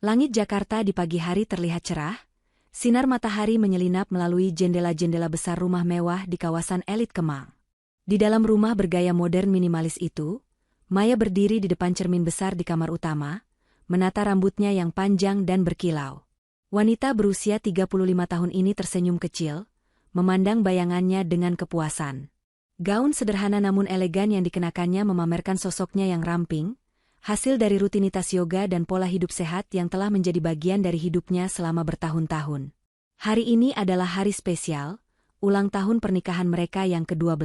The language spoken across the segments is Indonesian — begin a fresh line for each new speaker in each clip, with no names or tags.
Langit Jakarta di pagi hari terlihat cerah, sinar matahari menyelinap melalui jendela-jendela besar rumah mewah di kawasan elit Kemang. Di dalam rumah bergaya modern minimalis itu, Maya berdiri di depan cermin besar di kamar utama, menata rambutnya yang panjang dan berkilau. Wanita berusia 35 tahun ini tersenyum kecil, memandang bayangannya dengan kepuasan. Gaun sederhana namun elegan yang dikenakannya memamerkan sosoknya yang ramping, hasil dari rutinitas yoga dan pola hidup sehat yang telah menjadi bagian dari hidupnya selama bertahun-tahun. Hari ini adalah hari spesial, ulang tahun pernikahan mereka yang ke-12.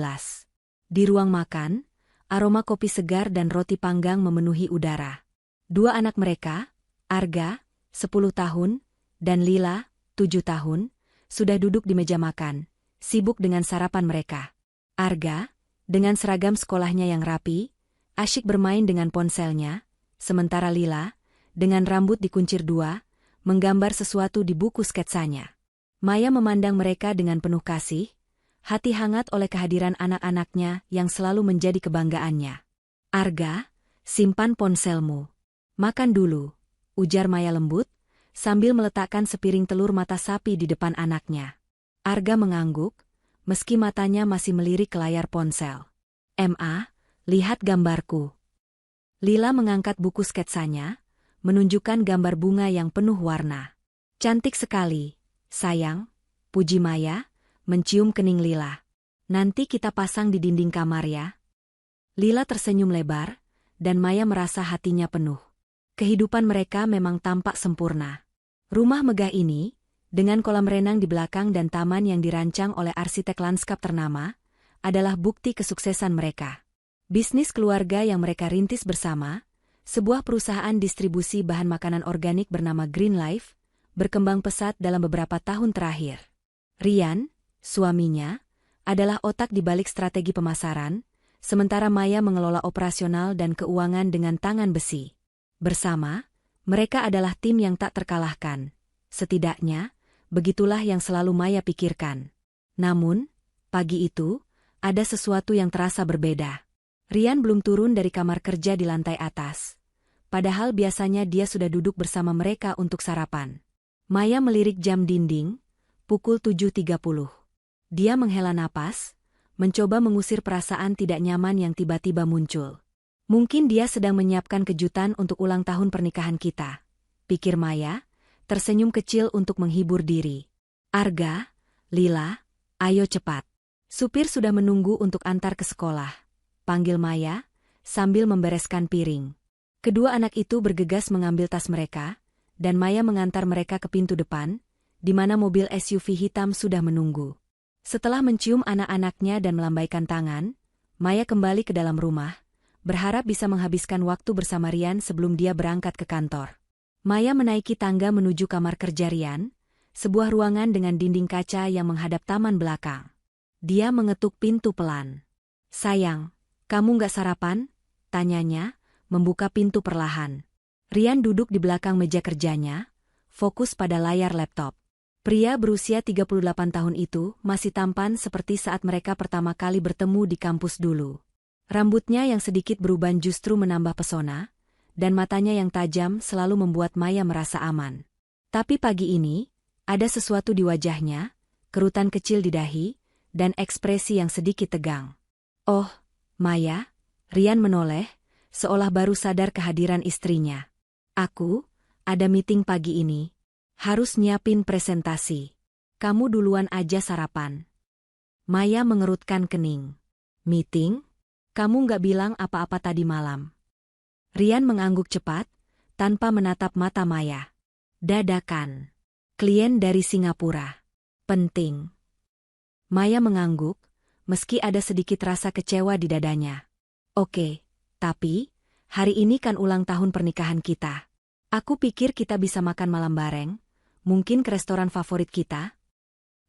Di ruang makan, aroma kopi segar dan roti panggang memenuhi udara. Dua anak mereka, Arga, 10 tahun, dan Lila, 7 tahun, sudah duduk di meja makan, sibuk dengan sarapan mereka. Arga, dengan seragam sekolahnya yang rapi, asyik bermain dengan ponselnya, sementara Lila, dengan rambut dikuncir dua, menggambar sesuatu di buku sketsanya. Maya memandang mereka dengan penuh kasih, hati hangat oleh kehadiran anak-anaknya yang selalu menjadi kebanggaannya. Arga, simpan ponselmu. Makan dulu, ujar Maya lembut, sambil meletakkan sepiring telur mata sapi di depan anaknya. Arga mengangguk, meski matanya masih melirik ke layar ponsel. Lihat gambarku. Lila mengangkat buku sketsanya, menunjukkan gambar bunga yang penuh warna. Cantik sekali, sayang, puji Maya, mencium kening Lila. Nanti kita pasang di dinding kamar ya. Lila tersenyum lebar, dan Maya merasa hatinya penuh. Kehidupan mereka memang tampak sempurna. Rumah megah ini, dengan kolam renang di belakang dan taman yang dirancang oleh arsitek lanskap ternama, adalah bukti kesuksesan mereka. Bisnis keluarga yang mereka rintis bersama, sebuah perusahaan distribusi bahan makanan organik bernama Green Life, berkembang pesat dalam beberapa tahun terakhir. Rian, suaminya, adalah otak di balik strategi pemasaran, sementara Maya mengelola operasional dan keuangan dengan tangan besi. Bersama, mereka adalah tim yang tak terkalahkan. Setidaknya, begitulah yang selalu Maya pikirkan. Namun, pagi itu, ada sesuatu yang terasa berbeda. Rian belum turun dari kamar kerja di lantai atas. Padahal biasanya dia sudah duduk bersama mereka untuk sarapan. Maya melirik jam dinding, pukul 7.30. Dia menghela napas, mencoba mengusir perasaan tidak nyaman yang tiba-tiba muncul. Mungkin dia sedang menyiapkan kejutan untuk ulang tahun pernikahan kita, pikir Maya, tersenyum kecil untuk menghibur diri. Arga, Lila, ayo cepat. Supir sudah menunggu untuk antar ke sekolah, panggil Maya, sambil membereskan piring. Kedua anak itu bergegas mengambil tas mereka, dan Maya mengantar mereka ke pintu depan, di mana mobil SUV hitam sudah menunggu. Setelah mencium anak-anaknya dan melambaikan tangan, Maya kembali ke dalam rumah, berharap bisa menghabiskan waktu bersama Rian sebelum dia berangkat ke kantor. Maya menaiki tangga menuju kamar kerja Rian, sebuah ruangan dengan dinding kaca yang menghadap taman belakang. Dia mengetuk pintu pelan. Sayang, kamu nggak sarapan? Tanyanya, membuka pintu perlahan. Rian duduk di belakang meja kerjanya, fokus pada layar laptop. Pria berusia 38 tahun itu masih tampan seperti saat mereka pertama kali bertemu di kampus dulu. Rambutnya yang sedikit beruban justru menambah pesona, dan matanya yang tajam selalu membuat Maya merasa aman. Tapi pagi ini, ada sesuatu di wajahnya, kerutan kecil di dahi, dan ekspresi yang sedikit tegang. Oh, Maya, Rian menoleh, seolah baru sadar kehadiran istrinya. Aku, ada meeting pagi ini. Harus nyiapin presentasi. Kamu duluan aja sarapan. Maya mengerutkan kening. Meeting? Kamu nggak bilang apa-apa tadi malam. Rian mengangguk cepat, tanpa menatap mata Maya. Dadakan. Klien dari Singapura. Penting. Maya mengangguk, meski ada sedikit rasa kecewa di dadanya. Oke, tapi, hari ini kan ulang tahun pernikahan kita. Aku pikir kita bisa makan malam bareng, mungkin ke restoran favorit kita.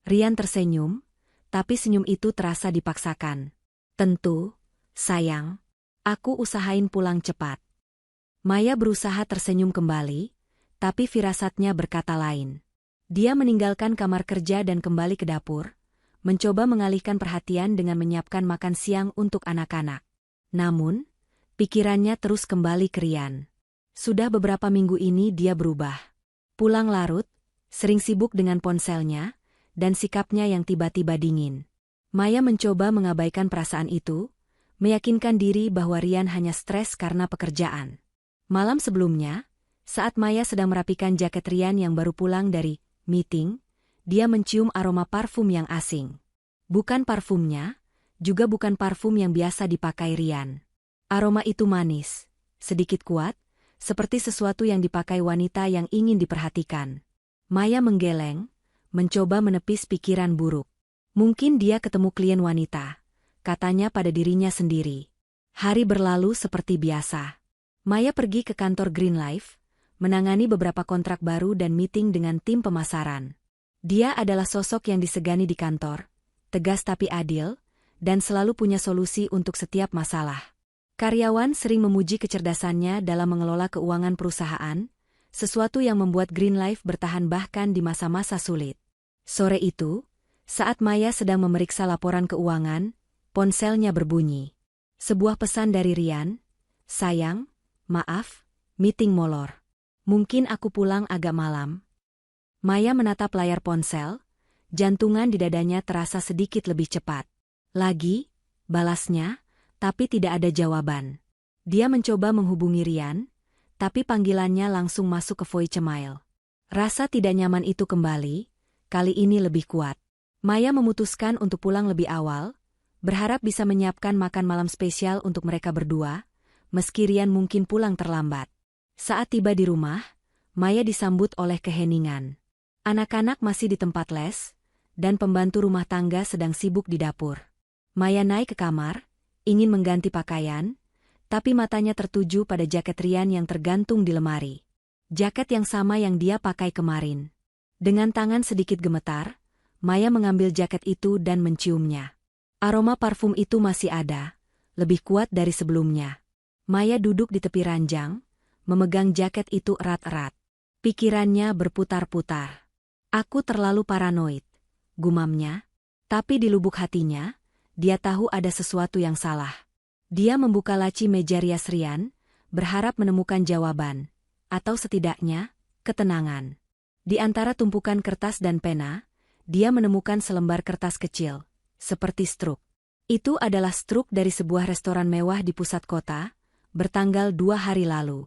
Rian tersenyum, tapi senyum itu terasa dipaksakan. Tentu, sayang, aku usahain pulang cepat. Maya berusaha tersenyum kembali, tapi firasatnya berkata lain. Dia meninggalkan kamar kerja dan kembali ke dapur, mencoba mengalihkan perhatian dengan menyiapkan makan siang untuk anak-anak. Namun, pikirannya terus kembali ke Rian. Sudah beberapa minggu ini dia berubah. Pulang larut, sering sibuk dengan ponselnya, dan sikapnya yang tiba-tiba dingin. Maya mencoba mengabaikan perasaan itu, meyakinkan diri bahwa Rian hanya stres karena pekerjaan. Malam sebelumnya, saat Maya sedang merapikan jaket Rian yang baru pulang dari meeting, dia mencium aroma parfum yang asing. Bukan parfumnya, juga bukan parfum yang biasa dipakai Rian. Aroma itu manis, sedikit kuat, seperti sesuatu yang dipakai wanita yang ingin diperhatikan. Maya menggeleng, mencoba menepis pikiran buruk. Mungkin dia ketemu klien wanita, katanya pada dirinya sendiri. Hari berlalu seperti biasa. Maya pergi ke kantor Green Life, menangani beberapa kontrak baru dan meeting dengan tim pemasaran. Dia adalah sosok yang disegani di kantor, tegas tapi adil, dan selalu punya solusi untuk setiap masalah. Karyawan sering memuji kecerdasannya dalam mengelola keuangan perusahaan, sesuatu yang membuat Green Life bertahan bahkan di masa-masa sulit. Sore itu, saat Maya sedang memeriksa laporan keuangan, ponselnya berbunyi. Sebuah pesan dari Rian, "Sayang, maaf, meeting molor. Mungkin aku pulang agak malam." Maya menatap layar ponsel, jantungan di dadanya terasa sedikit lebih cepat. "Lagi?" balasnya, tapi tidak ada jawaban. Dia mencoba menghubungi Rian, tapi panggilannya langsung masuk ke voicemail. Rasa tidak nyaman itu kembali, kali ini lebih kuat. Maya memutuskan untuk pulang lebih awal, berharap bisa menyiapkan makan malam spesial untuk mereka berdua, meski Rian mungkin pulang terlambat. Saat tiba di rumah, Maya disambut oleh keheningan. Anak-anak masih di tempat les, dan pembantu rumah tangga sedang sibuk di dapur. Maya naik ke kamar, ingin mengganti pakaian, tapi matanya tertuju pada jaket Rian yang tergantung di lemari. Jaket yang sama yang dia pakai kemarin. Dengan tangan sedikit gemetar, Maya mengambil jaket itu dan menciumnya. Aroma parfum itu masih ada, lebih kuat dari sebelumnya. Maya duduk di tepi ranjang, memegang jaket itu erat-erat. Pikirannya berputar-putar. "Aku terlalu paranoid," gumamnya. Tapi di lubuk hatinya, dia tahu ada sesuatu yang salah. Dia membuka laci meja rias Rian, berharap menemukan jawaban, atau setidaknya, ketenangan. Di antara tumpukan kertas dan pena, dia menemukan selembar kertas kecil, seperti struk. Itu adalah struk dari sebuah restoran mewah di pusat kota, bertanggal 2 hari lalu.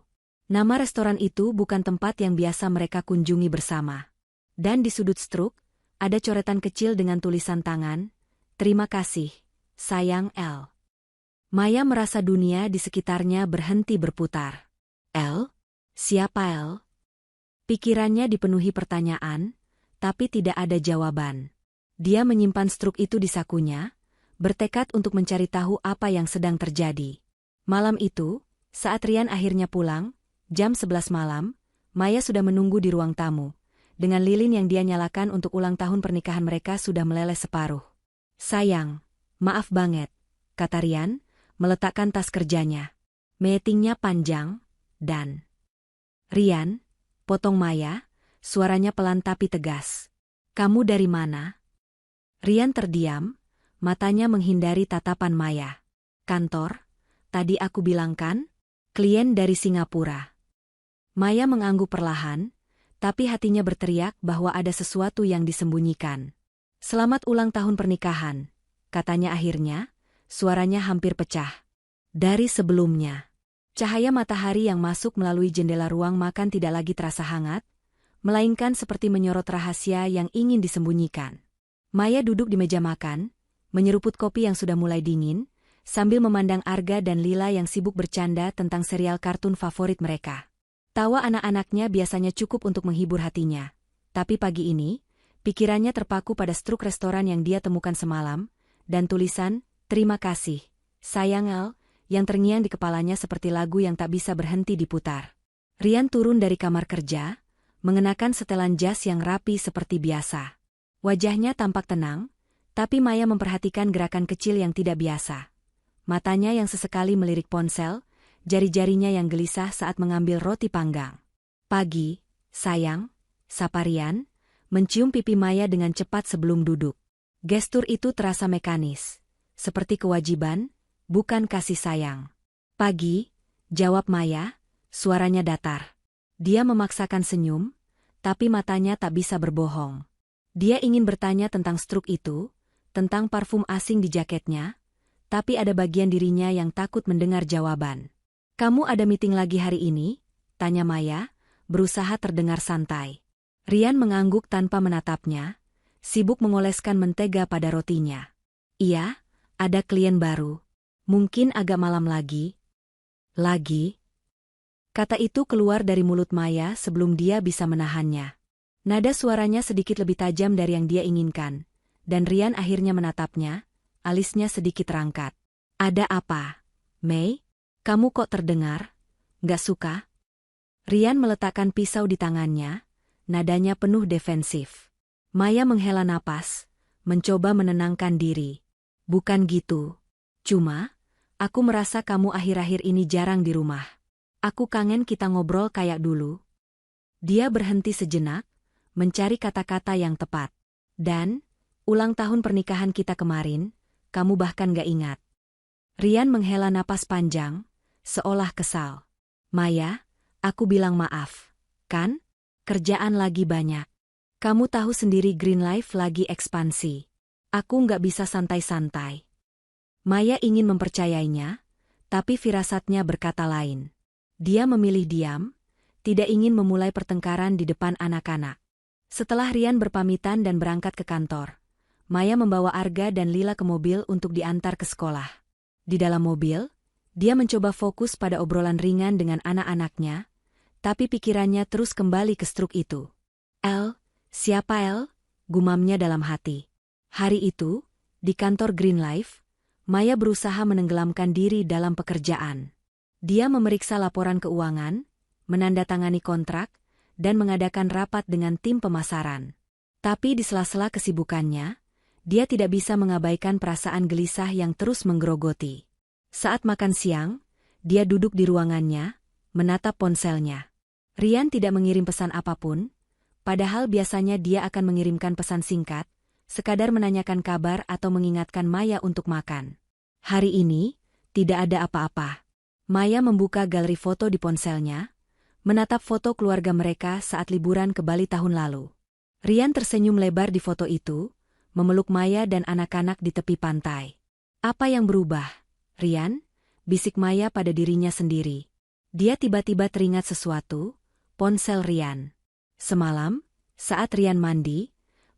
Nama restoran itu bukan tempat yang biasa mereka kunjungi bersama. Dan di sudut struk, ada coretan kecil dengan tulisan tangan, "Terima kasih, sayang L." Maya merasa dunia di sekitarnya berhenti berputar. L? Siapa L? Pikirannya dipenuhi pertanyaan, tapi tidak ada jawaban. Dia menyimpan struk itu di sakunya, bertekad untuk mencari tahu apa yang sedang terjadi. Malam itu, saat Rian akhirnya pulang, jam 11 malam, Maya sudah menunggu di ruang tamu. Dengan lilin yang dia nyalakan untuk ulang tahun pernikahan mereka sudah meleleh separuh. "Sayang, maaf banget," kata Rian, meletakkan tas kerjanya. Meetingnya panjang, dan... "Rian," potong Maya, suaranya pelan tapi tegas. "Kamu dari mana?" Rian terdiam, matanya menghindari tatapan Maya. "Kantor, tadi aku bilang kan? Klien dari Singapura." Maya mengangguk perlahan, tapi hatinya berteriak bahwa ada sesuatu yang disembunyikan. "Selamat ulang tahun pernikahan," katanya akhirnya, suaranya hampir pecah. Dari sebelumnya, cahaya matahari yang masuk melalui jendela ruang makan tidak lagi terasa hangat, melainkan seperti menyorot rahasia yang ingin disembunyikan. Maya duduk di meja makan, menyeruput kopi yang sudah mulai dingin, sambil memandang Arga dan Lila yang sibuk bercanda tentang serial kartun favorit mereka. Tawa anak-anaknya biasanya cukup untuk menghibur hatinya, tapi pagi ini, pikirannya terpaku pada struk restoran yang dia temukan semalam, dan tulisan, "Terima kasih, sayang L," yang terngiang di kepalanya seperti lagu yang tak bisa berhenti diputar. Rian turun dari kamar kerja, mengenakan setelan jas yang rapi seperti biasa. Wajahnya tampak tenang, tapi Maya memperhatikan gerakan kecil yang tidak biasa. Matanya yang sesekali melirik ponsel, jari-jarinya yang gelisah saat mengambil roti panggang. "Pagi, sayang," sapa Rian, mencium pipi Maya dengan cepat sebelum duduk. Gestur itu terasa mekanis, seperti kewajiban, bukan kasih sayang. "Pagi," jawab Maya, Suaranya datar. Dia memaksakan senyum, tapi matanya tak bisa berbohong. Dia ingin bertanya tentang struk itu, tentang parfum asing di jaketnya, tapi ada bagian dirinya yang takut mendengar jawaban. "Kamu ada meeting lagi hari ini?" tanya Maya, berusaha terdengar santai. Rian mengangguk tanpa menatapnya, sibuk mengoleskan mentega pada rotinya. "Iya, ada klien baru. Mungkin agak malam lagi." "Lagi?" Kata itu keluar dari mulut Maya sebelum dia bisa menahannya. Nada suaranya sedikit lebih tajam dari yang dia inginkan, dan Rian akhirnya menatapnya, alisnya sedikit terangkat. "Ada apa, Mei? Kamu kok terdengar? Nggak suka?" Rian meletakkan pisau di tangannya, nadanya penuh defensif. Maya menghela napas, mencoba menenangkan diri. "Bukan gitu. Cuma, aku merasa kamu akhir-akhir ini jarang di rumah. Aku kangen kita ngobrol kayak dulu." Dia berhenti sejenak, mencari kata-kata yang tepat. "Dan, ulang tahun pernikahan kita kemarin, kamu bahkan gak ingat." Rian menghela napas panjang, seolah kesal. "Maya, aku bilang maaf, kan? Kerjaan lagi banyak. Kamu tahu sendiri Green Life lagi ekspansi. Aku nggak bisa santai-santai." Maya ingin mempercayainya, tapi firasatnya berkata lain. Dia memilih diam, tidak ingin memulai pertengkaran di depan anak-anak. Setelah Rian berpamitan dan berangkat ke kantor, Maya membawa Arga dan Lila ke mobil untuk diantar ke sekolah. Di dalam mobil, dia mencoba fokus pada obrolan ringan dengan anak-anaknya, tapi pikirannya terus kembali ke struk itu. "El, siapa El?" gumamnya dalam hati. Hari itu, di kantor Green Life, Maya berusaha menenggelamkan diri dalam pekerjaan. Dia memeriksa laporan keuangan, menandatangani kontrak, dan mengadakan rapat dengan tim pemasaran. Tapi di sela-sela kesibukannya, dia tidak bisa mengabaikan perasaan gelisah yang terus menggerogoti. Saat makan siang, dia duduk di ruangannya, menatap ponselnya. Rian tidak mengirim pesan apapun, padahal biasanya dia akan mengirimkan pesan singkat, sekadar menanyakan kabar atau mengingatkan Maya untuk makan. Hari ini, tidak ada apa-apa. Maya membuka galeri foto di ponselnya, menatap foto keluarga mereka saat liburan ke Bali tahun lalu. Rian tersenyum lebar di foto itu, memeluk Maya dan anak-anak di tepi pantai. "Apa yang berubah, Rian?" bisik Maya pada dirinya sendiri. Dia tiba-tiba teringat sesuatu, ponsel Rian. Semalam, saat Rian mandi,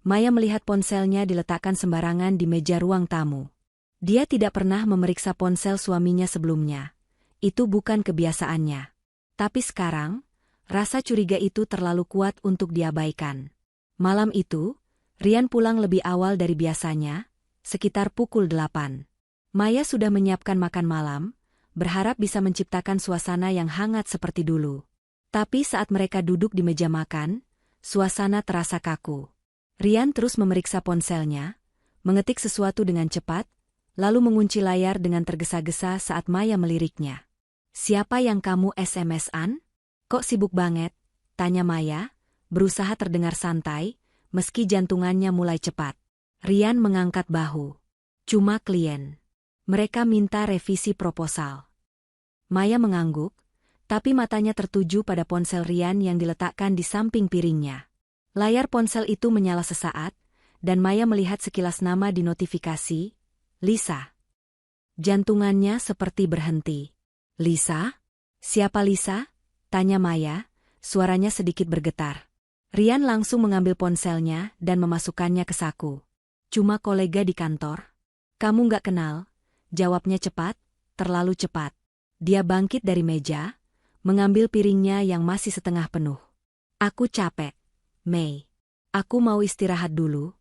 Maya melihat ponselnya diletakkan sembarangan di meja ruang tamu. Dia tidak pernah memeriksa ponsel suaminya sebelumnya. Itu bukan kebiasaannya. Tapi sekarang, rasa curiga itu terlalu kuat untuk diabaikan. Malam itu, Rian pulang lebih awal dari biasanya, sekitar pukul 8. Maya sudah menyiapkan makan malam, berharap bisa menciptakan suasana yang hangat seperti dulu. Tapi saat mereka duduk di meja makan, suasana terasa kaku. Rian terus memeriksa ponselnya, mengetik sesuatu dengan cepat, lalu mengunci layar dengan tergesa-gesa saat Maya meliriknya. "Siapa yang kamu SMS-an? Kok sibuk banget?" tanya Maya, berusaha terdengar santai, meski jantungannya mulai cepat. Rian mengangkat bahu. "Cuma klien. Mereka minta revisi proposal." Maya mengangguk, tapi matanya tertuju pada ponsel Rian yang diletakkan di samping piringnya. Layar ponsel itu menyala sesaat, dan Maya melihat sekilas nama di notifikasi, Lisa. Jantungannya seperti berhenti. "Lisa? Siapa Lisa?" tanya Maya, suaranya sedikit bergetar. Rian langsung mengambil ponselnya dan memasukkannya ke saku. "Cuma kolega di kantor." "Kamu nggak kenal?" jawabnya cepat, terlalu cepat. Dia bangkit dari meja, mengambil piringnya yang masih setengah penuh. "Aku capek, Mei. Aku mau istirahat dulu."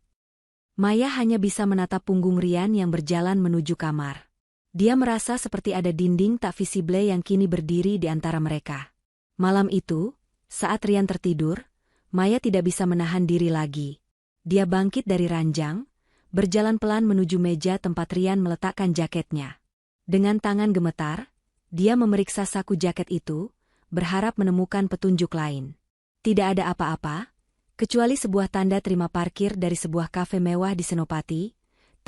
Maya hanya bisa menatap punggung Rian yang berjalan menuju kamar. Dia merasa seperti ada dinding tak visible yang kini berdiri di antara mereka. Malam itu, saat Rian tertidur, Maya tidak bisa menahan diri lagi. Dia bangkit dari ranjang, berjalan pelan menuju meja tempat Rian meletakkan jaketnya. Dengan tangan gemetar, dia memeriksa saku jaket itu, berharap menemukan petunjuk lain. Tidak ada apa-apa, kecuali sebuah tanda terima parkir dari sebuah kafe mewah di Senopati,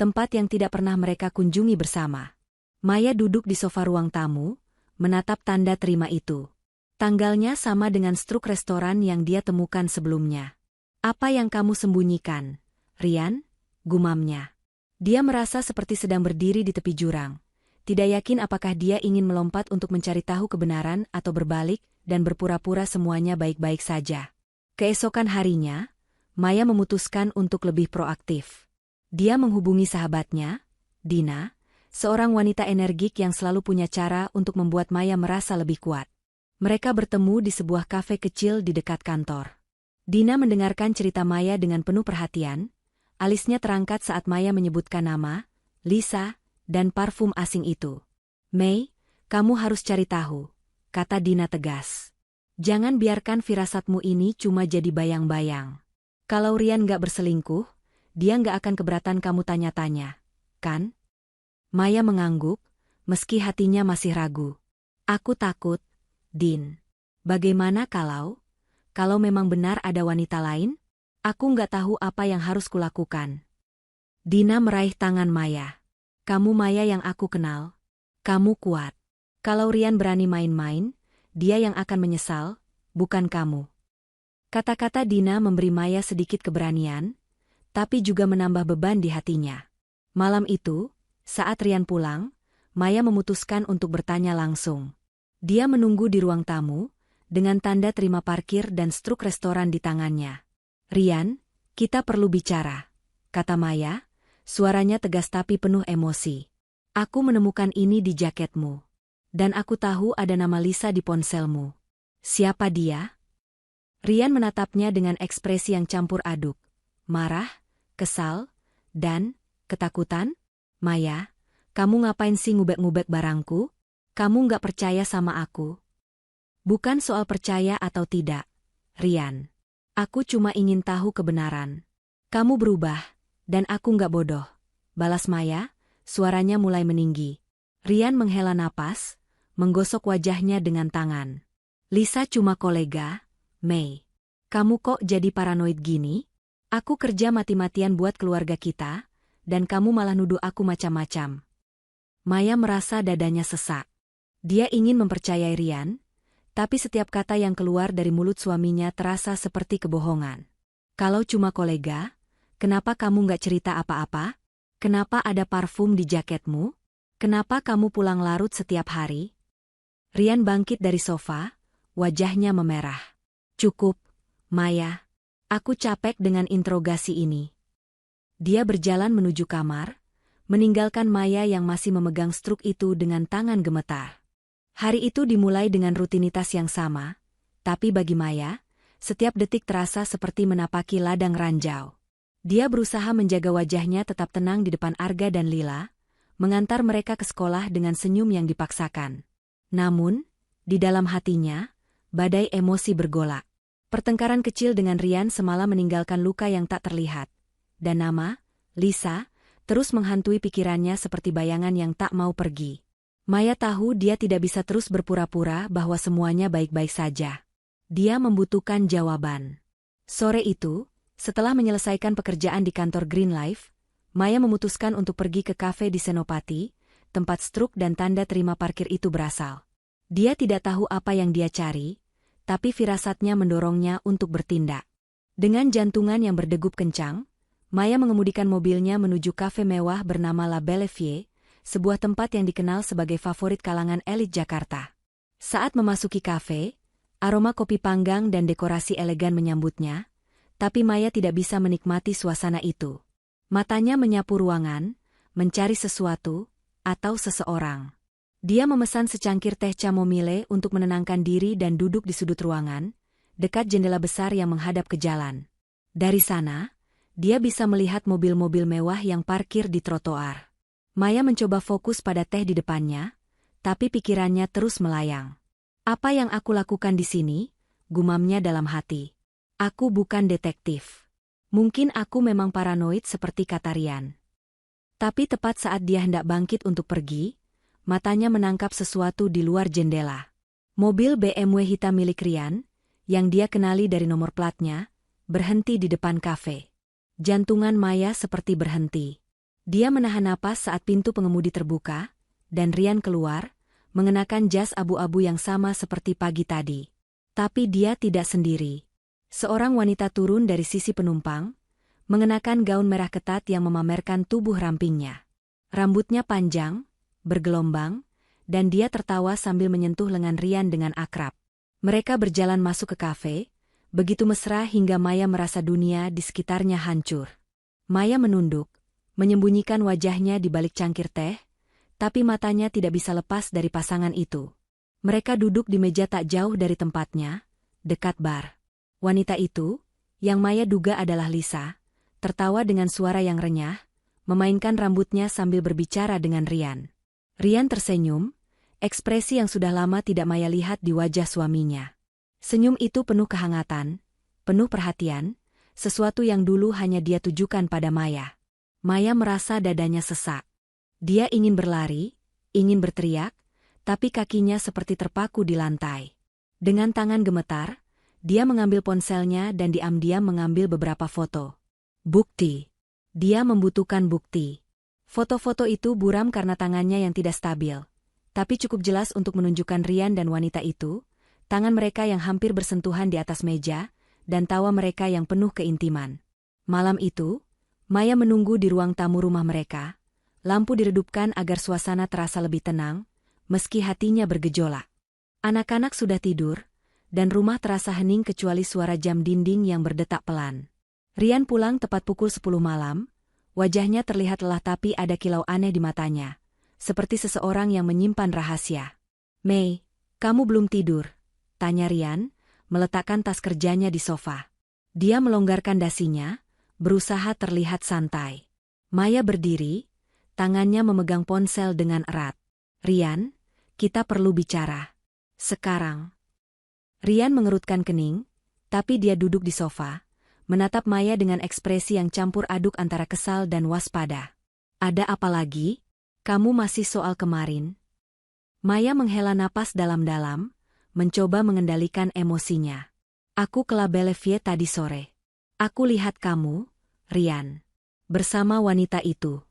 tempat yang tidak pernah mereka kunjungi bersama. Maya duduk di sofa ruang tamu, menatap tanda terima itu. Tanggalnya sama dengan struk restoran yang dia temukan sebelumnya. Apa yang kamu sembunyikan, Rian? Gumamnya. Dia merasa seperti sedang berdiri di tepi jurang. Tidak yakin apakah dia ingin melompat untuk mencari tahu kebenaran atau berbalik dan berpura-pura semuanya baik-baik saja. Keesokan harinya, Maya memutuskan untuk lebih proaktif. Dia menghubungi sahabatnya, Dina, seorang wanita energik yang selalu punya cara untuk membuat Maya merasa lebih kuat. Mereka bertemu di sebuah kafe kecil di dekat kantor. Dina mendengarkan cerita Maya dengan penuh perhatian. Alisnya terangkat saat Maya menyebutkan nama, Lisa, dan parfum asing itu. "Mei, kamu harus cari tahu," kata Dina tegas. "Jangan biarkan firasatmu ini cuma jadi bayang-bayang. Kalau Rian gak berselingkuh, dia gak akan keberatan kamu tanya-tanya, kan?" Maya mengangguk, meski hatinya masih ragu. "Aku takut, Din. Bagaimana kalau memang benar ada wanita lain? Aku gak tahu apa yang harus kulakukan." Dina meraih tangan Maya. "Kamu Maya yang aku kenal. Kamu kuat. Kalau Rian berani main-main, dia yang akan menyesal, bukan kamu." Kata-kata Dina memberi Maya sedikit keberanian, tapi juga menambah beban di hatinya. Malam itu, saat Rian pulang, Maya memutuskan untuk bertanya langsung. Dia menunggu di ruang tamu, dengan tanda terima parkir dan struk restoran di tangannya. "Rian, kita perlu bicara," kata Maya. Suaranya tegas tapi penuh emosi. "Aku menemukan ini di jaketmu. Dan aku tahu ada nama Lisa di ponselmu. Siapa dia?" Rian menatapnya dengan ekspresi yang campur aduk. Marah, kesal, dan ketakutan. "Maya, kamu ngapain sih ngubek-ngubek barangku? Kamu nggak percaya sama aku?" "Bukan soal percaya atau tidak, Rian. Aku cuma ingin tahu kebenaran. Kamu berubah. Dan aku nggak bodoh," balas Maya, suaranya mulai meninggi. Rian menghela napas, menggosok wajahnya dengan tangan. "Lisa cuma kolega, Mei. Kamu kok jadi paranoid gini? Aku kerja mati-matian buat keluarga kita, dan kamu malah nuduh aku macam-macam." Maya merasa dadanya sesak. Dia ingin mempercayai Rian, tapi setiap kata yang keluar dari mulut suaminya terasa seperti kebohongan. "Kalau cuma kolega, kenapa kamu nggak cerita apa-apa? Kenapa ada parfum di jaketmu? Kenapa kamu pulang larut setiap hari?" Rian bangkit dari sofa, wajahnya memerah. "Cukup, Maya. Aku capek dengan interogasi ini." Dia berjalan menuju kamar, meninggalkan Maya yang masih memegang struk itu dengan tangan gemetar. Hari itu dimulai dengan rutinitas yang sama, tapi bagi Maya, setiap detik terasa seperti menapaki ladang ranjau. Dia berusaha menjaga wajahnya tetap tenang di depan Arga dan Lila, mengantar mereka ke sekolah dengan senyum yang dipaksakan. Namun, di dalam hatinya, badai emosi bergolak. Pertengkaran kecil dengan Rian semalam meninggalkan luka yang tak terlihat. Dan nama, Lisa, terus menghantui pikirannya seperti bayangan yang tak mau pergi. Maya tahu dia tidak bisa terus berpura-pura bahwa semuanya baik-baik saja. Dia membutuhkan jawaban. Sore itu, setelah menyelesaikan pekerjaan di kantor Green Life, Maya memutuskan untuk pergi ke kafe di Senopati, tempat struk dan tanda terima parkir itu berasal. Dia tidak tahu apa yang dia cari, tapi firasatnya mendorongnya untuk bertindak. Dengan jantungan yang berdegup kencang, Maya mengemudikan mobilnya menuju kafe mewah bernama La Bellevue, sebuah tempat yang dikenal sebagai favorit kalangan elit Jakarta. Saat memasuki kafe, aroma kopi panggang dan dekorasi elegan menyambutnya, tapi Maya tidak bisa menikmati suasana itu. Matanya menyapu ruangan, mencari sesuatu, atau seseorang. Dia memesan secangkir teh chamomile untuk menenangkan diri dan duduk di sudut ruangan, dekat jendela besar yang menghadap ke jalan. Dari sana, dia bisa melihat mobil-mobil mewah yang parkir di trotoar. Maya mencoba fokus pada teh di depannya, tapi pikirannya terus melayang. "Apa yang aku lakukan di sini?" gumamnya dalam hati. "Aku bukan detektif. Mungkin aku memang paranoid seperti kata Rian." Tapi tepat saat dia hendak bangkit untuk pergi, matanya menangkap sesuatu di luar jendela. Mobil BMW hitam milik Rian, yang dia kenali dari nomor platnya, berhenti di depan kafe. Jantungan Maya seperti berhenti. Dia menahan napas saat pintu pengemudi terbuka, dan Rian keluar, mengenakan jas abu-abu yang sama seperti pagi tadi. Tapi dia tidak sendiri. Seorang wanita turun dari sisi penumpang, mengenakan gaun merah ketat yang memamerkan tubuh rampingnya. Rambutnya panjang, bergelombang, dan dia tertawa sambil menyentuh lengan Rian dengan akrab. Mereka berjalan masuk ke kafe, begitu mesra hingga Maya merasa dunia di sekitarnya hancur. Maya menunduk, menyembunyikan wajahnya di balik cangkir teh, tapi matanya tidak bisa lepas dari pasangan itu. Mereka duduk di meja tak jauh dari tempatnya, dekat bar. Wanita itu, yang Maya duga adalah Lisa, tertawa dengan suara yang renyah, memainkan rambutnya sambil berbicara dengan Rian. Rian tersenyum, ekspresi yang sudah lama tidak Maya lihat di wajah suaminya. Senyum itu penuh kehangatan, penuh perhatian, sesuatu yang dulu hanya dia tujukan pada Maya. Maya merasa dadanya sesak. Dia ingin berlari, ingin berteriak, tapi kakinya seperti terpaku di lantai. Dengan tangan gemetar, dia mengambil ponselnya dan diam-diam mengambil beberapa foto. Bukti. Dia membutuhkan bukti. Foto-foto itu buram karena tangannya yang tidak stabil. Tapi cukup jelas untuk menunjukkan Rian dan wanita itu, tangan mereka yang hampir bersentuhan di atas meja, dan tawa mereka yang penuh keintiman. Malam itu, Maya menunggu di ruang tamu rumah mereka. Lampu diredupkan agar suasana terasa lebih tenang, meski hatinya bergejolak. Anak-anak sudah tidur, dan rumah terasa hening kecuali suara jam dinding yang berdetak pelan. Rian pulang tepat pukul 10 malam, wajahnya terlihat lelah tapi ada kilau aneh di matanya, seperti seseorang yang menyimpan rahasia. "Mei, kamu belum tidur?" tanya Rian, meletakkan tas kerjanya di sofa. Dia melonggarkan dasinya, berusaha terlihat santai. Maya berdiri, tangannya memegang ponsel dengan erat. "Rian, kita perlu bicara. Sekarang." Rian mengerutkan kening, tapi dia duduk di sofa, menatap Maya dengan ekspresi yang campur aduk antara kesal dan waspada. "Ada apa lagi? Kamu masih soal kemarin?" Maya menghela napas dalam-dalam, mencoba mengendalikan emosinya. "Aku ke La Bellevue tadi sore. Aku lihat kamu, Rian, bersama wanita itu."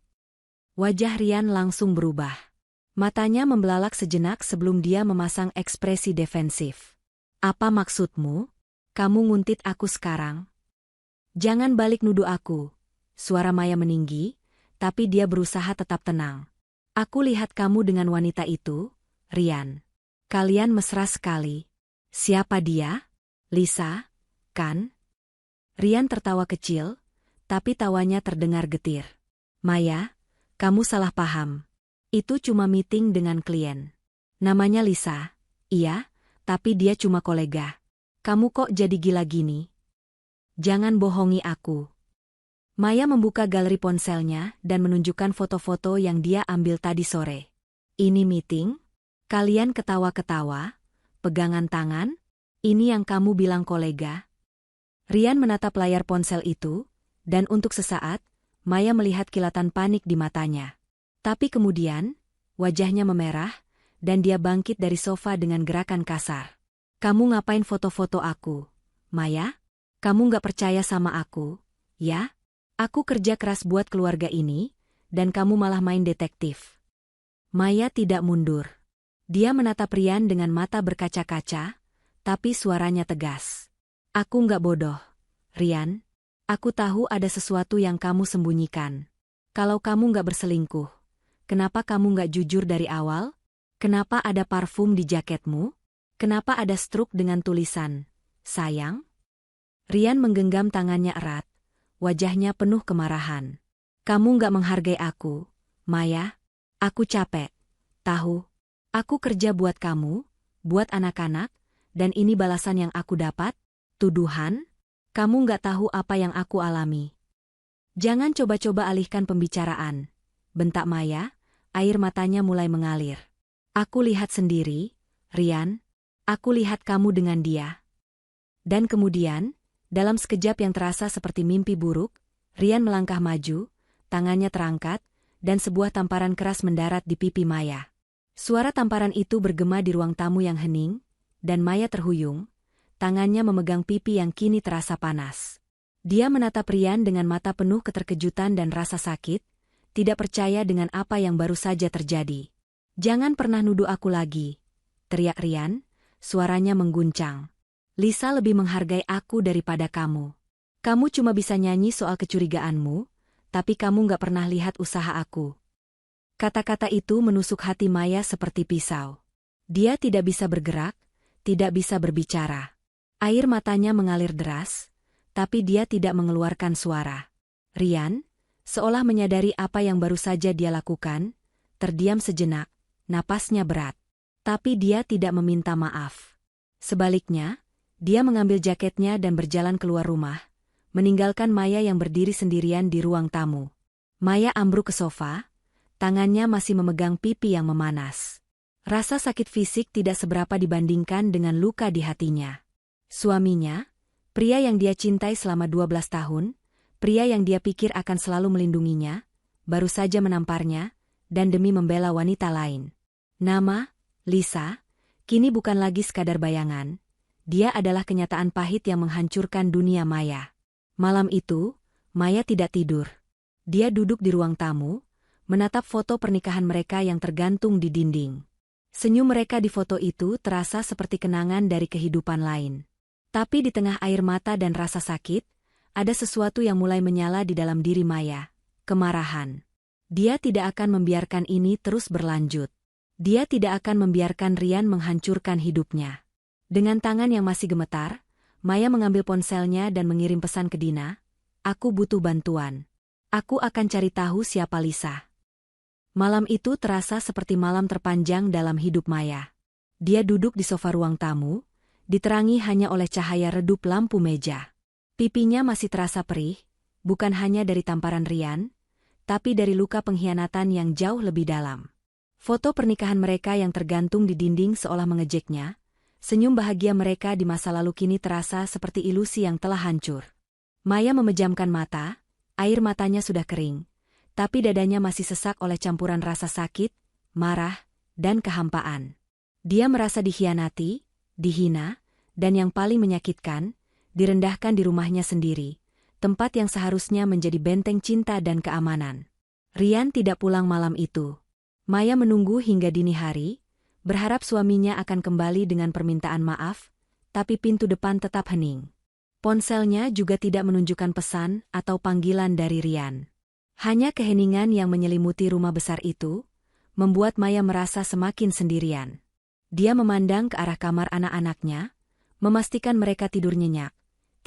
Wajah Rian langsung berubah. Matanya membelalak sejenak sebelum dia memasang ekspresi defensif. "Apa maksudmu? Kamu nguntit aku sekarang?" "Jangan balik nuduh aku." Suara Maya meninggi, tapi dia berusaha tetap tenang. "Aku lihat kamu dengan wanita itu, Rian. Kalian mesra sekali." "Siapa dia?" "Lisa, kan?" Rian tertawa kecil, tapi tawanya terdengar getir. "Maya, kamu salah paham. Itu cuma meeting dengan klien. Namanya Lisa." "Iya, tapi dia cuma kolega. Kamu kok jadi gila gini? Jangan bohongi aku." Maya membuka galeri ponselnya dan menunjukkan foto-foto yang dia ambil tadi sore. "Ini meeting? Kalian ketawa-ketawa? Pegangan tangan? Ini yang kamu bilang kolega?" Rian menatap layar ponsel itu, dan untuk sesaat, Maya melihat kilatan panik di matanya. Tapi kemudian, wajahnya memerah, dan dia bangkit dari sofa dengan gerakan kasar. "Kamu ngapain foto-foto aku, Maya? Kamu nggak percaya sama aku, ya? Aku kerja keras buat keluarga ini, dan kamu malah main detektif." Maya tidak mundur. Dia menatap Rian dengan mata berkaca-kaca, tapi suaranya tegas. "Aku nggak bodoh, Rian. Aku tahu ada sesuatu yang kamu sembunyikan. Kalau kamu nggak berselingkuh, kenapa kamu nggak jujur dari awal? Kenapa ada parfum di jaketmu? Kenapa ada struk dengan tulisan, 'Sayang'?" Rian menggenggam tangannya erat, wajahnya penuh kemarahan. "Kamu nggak menghargai aku, Maya. Aku capek. Tahu? Aku kerja buat kamu, buat anak-anak, dan ini balasan yang aku dapat? Tuduhan? Kamu nggak tahu apa yang aku alami." "Jangan coba-coba alihkan pembicaraan," bentak Maya, air matanya mulai mengalir. "Aku lihat sendiri, Rian. Aku lihat kamu dengan dia." Dan kemudian, dalam sekejap yang terasa seperti mimpi buruk, Rian melangkah maju, tangannya terangkat, dan sebuah tamparan keras mendarat di pipi Maya. Suara tamparan itu bergema di ruang tamu yang hening, dan Maya terhuyung, tangannya memegang pipi yang kini terasa panas. Dia menatap Rian dengan mata penuh keterkejutan dan rasa sakit, tidak percaya dengan apa yang baru saja terjadi. Jangan pernah nuduh aku lagi, teriak Rian, suaranya mengguncang. Lisa lebih menghargai aku daripada kamu. Kamu cuma bisa nyanyi soal kecurigaanmu, tapi kamu nggak pernah lihat usaha aku. Kata-kata itu menusuk hati Maya seperti pisau. Dia tidak bisa bergerak, tidak bisa berbicara. Air matanya mengalir deras, tapi dia tidak mengeluarkan suara. Rian, seolah menyadari apa yang baru saja dia lakukan, terdiam sejenak, napasnya berat. Tapi dia tidak meminta maaf. Sebaliknya, dia mengambil jaketnya dan berjalan keluar rumah, meninggalkan Maya yang berdiri sendirian di ruang tamu. Maya ambruk ke sofa, tangannya masih memegang pipi yang memanas. Rasa sakit fisik tidak seberapa dibandingkan dengan luka di hatinya. Suaminya, pria yang dia cintai selama 12 tahun, pria yang dia pikir akan selalu melindunginya, baru saja menamparnya, dan demi membela wanita lain. Nama, Lisa, kini bukan lagi sekadar bayangan. Dia adalah kenyataan pahit yang menghancurkan dunia Maya. Malam itu, Maya tidak tidur. Dia duduk di ruang tamu, menatap foto pernikahan mereka yang tergantung di dinding. Senyum mereka di foto itu terasa seperti kenangan dari kehidupan lain. Tapi di tengah air mata dan rasa sakit, ada sesuatu yang mulai menyala di dalam diri Maya, kemarahan. Dia tidak akan membiarkan ini terus berlanjut. Dia tidak akan membiarkan Rian menghancurkan hidupnya. Dengan tangan yang masih gemetar, Maya mengambil ponselnya dan mengirim pesan ke Dina, "Aku butuh bantuan. Aku akan cari tahu siapa Lisa." Malam itu terasa seperti malam terpanjang dalam hidup Maya. Dia duduk di sofa ruang tamu, diterangi hanya oleh cahaya redup lampu meja. Pipinya masih terasa perih, bukan hanya dari tamparan Rian, tapi dari luka pengkhianatan yang jauh lebih dalam. Foto pernikahan mereka yang tergantung di dinding seolah mengejeknya, senyum bahagia mereka di masa lalu kini terasa seperti ilusi yang telah hancur. Maya memejamkan mata, air matanya sudah kering, tapi dadanya masih sesak oleh campuran rasa sakit, marah, dan kehampaan. Dia merasa dikhianati, dihina, dan yang paling menyakitkan, direndahkan di rumahnya sendiri, tempat yang seharusnya menjadi benteng cinta dan keamanan. Rian tidak pulang malam itu. Maya menunggu hingga dini hari, berharap suaminya akan kembali dengan permintaan maaf, tapi pintu depan tetap hening. Ponselnya juga tidak menunjukkan pesan atau panggilan dari Rian. Hanya keheningan yang menyelimuti rumah besar itu, membuat Maya merasa semakin sendirian. Dia memandang ke arah kamar anak-anaknya, memastikan mereka tidur nyenyak,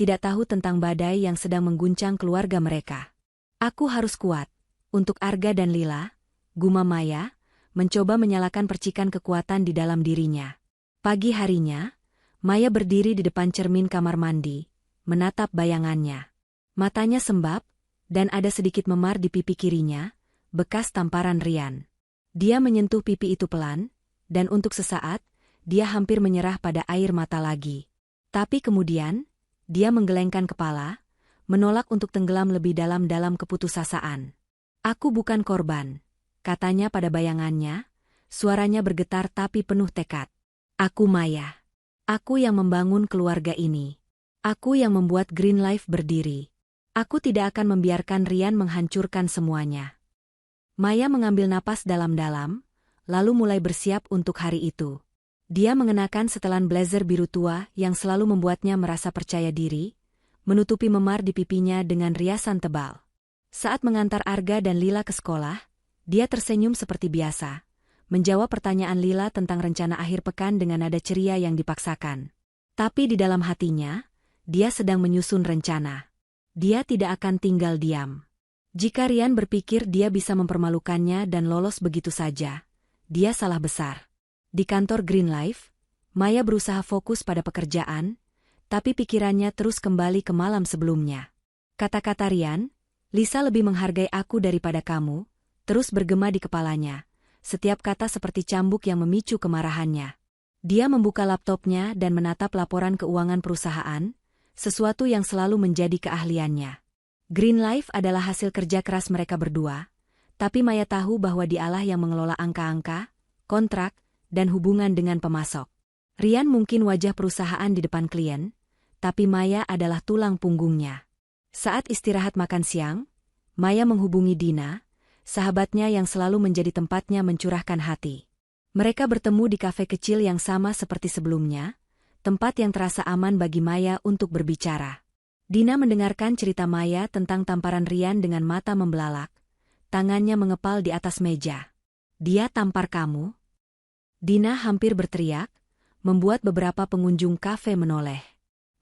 tidak tahu tentang badai yang sedang mengguncang keluarga mereka. "Aku harus kuat, untuk Arga dan Lila," gumam Maya, mencoba menyalakan percikan kekuatan di dalam dirinya. Pagi harinya, Maya berdiri di depan cermin kamar mandi, menatap bayangannya. Matanya sembab, dan ada sedikit memar di pipi kirinya, bekas tamparan Rian. Dia menyentuh pipi itu pelan, dan untuk sesaat, dia hampir menyerah pada air mata lagi. Tapi kemudian, dia menggelengkan kepala, menolak untuk tenggelam lebih dalam keputusasaan. "Aku bukan korban," katanya pada bayangannya, suaranya bergetar tapi penuh tekad. "Aku Maya. Aku yang membangun keluarga ini. Aku yang membuat Green Life berdiri. Aku tidak akan membiarkan Rian menghancurkan semuanya." Maya mengambil napas dalam-dalam, lalu mulai bersiap untuk hari itu. Dia mengenakan setelan blazer biru tua yang selalu membuatnya merasa percaya diri, menutupi memar di pipinya dengan riasan tebal. Saat mengantar Arga dan Lila ke sekolah, dia tersenyum seperti biasa, menjawab pertanyaan Lila tentang rencana akhir pekan dengan nada ceria yang dipaksakan. Tapi di dalam hatinya, dia sedang menyusun rencana. Dia tidak akan tinggal diam. Jika Rian berpikir dia bisa mempermalukannya dan lolos begitu saja, dia salah besar. Di kantor Green Life, Maya berusaha fokus pada pekerjaan, tapi pikirannya terus kembali ke malam sebelumnya. Kata-kata Rian, "Lisa lebih menghargai aku daripada kamu," terus bergema di kepalanya, setiap kata seperti cambuk yang memicu kemarahannya. Dia membuka laptopnya dan menatap laporan keuangan perusahaan, sesuatu yang selalu menjadi keahliannya. Green Life adalah hasil kerja keras mereka berdua, tapi Maya tahu bahwa dialah yang mengelola angka-angka, kontrak, dan hubungan dengan pemasok. Rian mungkin wajah perusahaan di depan klien, tapi Maya adalah tulang punggungnya. Saat istirahat makan siang, Maya menghubungi Dina, sahabatnya yang selalu menjadi tempatnya mencurahkan hati. Mereka bertemu di kafe kecil yang sama seperti sebelumnya, tempat yang terasa aman bagi Maya untuk berbicara. Dina mendengarkan cerita Maya tentang tamparan Rian dengan mata membelalak. Tangannya mengepal di atas meja. "Dia tampar kamu?" Dina hampir berteriak, membuat beberapa pengunjung kafe menoleh.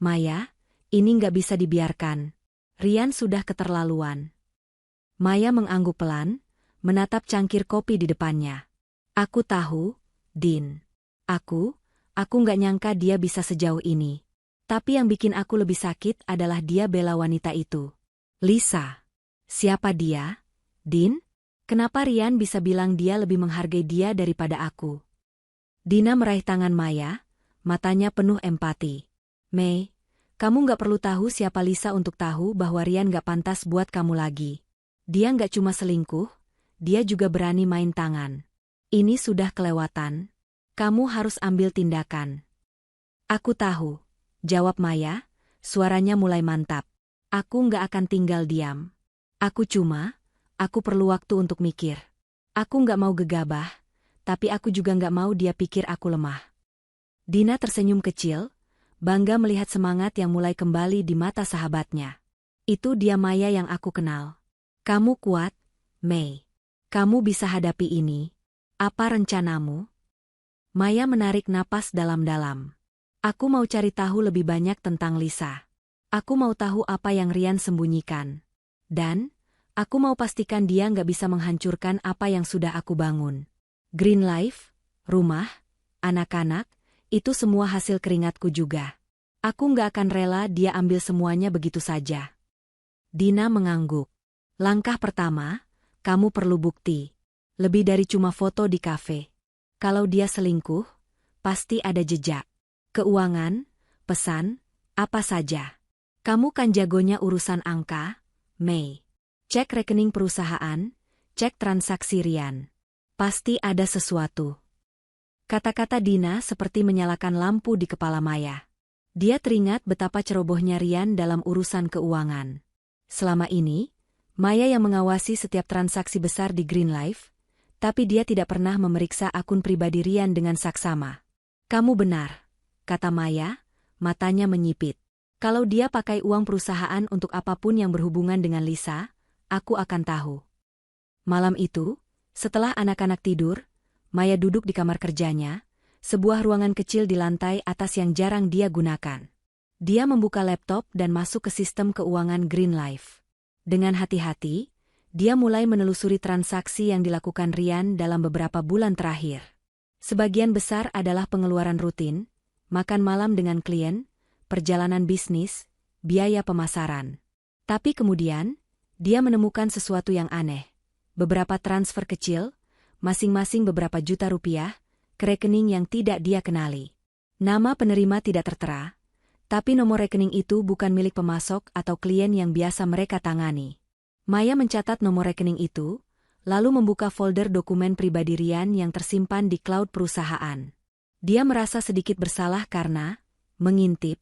"Maya, ini nggak bisa dibiarkan. Rian sudah keterlaluan." Maya mengangguk pelan, menatap cangkir kopi di depannya. "Aku tahu, Din. Aku nggak nyangka dia bisa sejauh ini. Tapi yang bikin aku lebih sakit adalah dia bela wanita itu." "Lisa? Siapa dia, Din? Kenapa Rian bisa bilang dia lebih menghargai dia daripada aku?" Dina meraih tangan Maya, matanya penuh empati. "Mei, kamu nggak perlu tahu siapa Lisa untuk tahu bahwa Rian nggak pantas buat kamu lagi. Dia nggak cuma selingkuh, dia juga berani main tangan. Ini sudah kelewatan. Kamu harus ambil tindakan." "Aku tahu," jawab Maya, suaranya mulai mantap. "Aku nggak akan tinggal diam. Aku perlu waktu untuk mikir. Aku nggak mau gegabah, tapi aku juga nggak mau dia pikir aku lemah." Dina tersenyum kecil, bangga melihat semangat yang mulai kembali di mata sahabatnya. "Itu dia Maya yang aku kenal. Kamu kuat, Mei. Kamu bisa hadapi ini. Apa rencanamu?" Maya menarik napas dalam-dalam. "Aku mau cari tahu lebih banyak tentang Lisa. Aku mau tahu apa yang Rian sembunyikan. Dan aku mau pastikan dia nggak bisa menghancurkan apa yang sudah aku bangun. Green Life, rumah, anak-anak, itu semua hasil keringatku juga. Aku nggak akan rela dia ambil semuanya begitu saja." Dina mengangguk. "Langkah pertama, kamu perlu bukti. Lebih dari cuma foto di kafe. Kalau dia selingkuh, pasti ada jejak. Keuangan, pesan, apa saja. Kamu kan jagonya urusan angka, Mei. Cek rekening perusahaan, cek transaksi Rian. Pasti ada sesuatu." Kata-kata Dina seperti menyalakan lampu di kepala Maya. Dia teringat betapa cerobohnya Rian dalam urusan keuangan. Selama ini, Maya yang mengawasi setiap transaksi besar di Green Life, tapi dia tidak pernah memeriksa akun pribadi Rian dengan saksama. "Kamu benar," kata Maya, matanya menyipit. "Kalau dia pakai uang perusahaan untuk apapun yang berhubungan dengan Lisa, aku akan tahu." Malam itu, setelah anak-anak tidur, Maya duduk di kamar kerjanya, sebuah ruangan kecil di lantai atas yang jarang dia gunakan. Dia membuka laptop dan masuk ke sistem keuangan Green Life. Dengan hati-hati, dia mulai menelusuri transaksi yang dilakukan Rian dalam beberapa bulan terakhir. Sebagian besar adalah pengeluaran rutin, makan malam dengan klien, perjalanan bisnis, biaya pemasaran. Tapi kemudian, dia menemukan sesuatu yang aneh. Beberapa transfer kecil, masing-masing beberapa juta rupiah, ke rekening yang tidak dia kenali. Nama penerima tidak tertera, tapi nomor rekening itu bukan milik pemasok atau klien yang biasa mereka tangani. Maya mencatat nomor rekening itu, lalu membuka folder dokumen pribadi Rian yang tersimpan di cloud perusahaan. Dia merasa sedikit bersalah karena mengintip,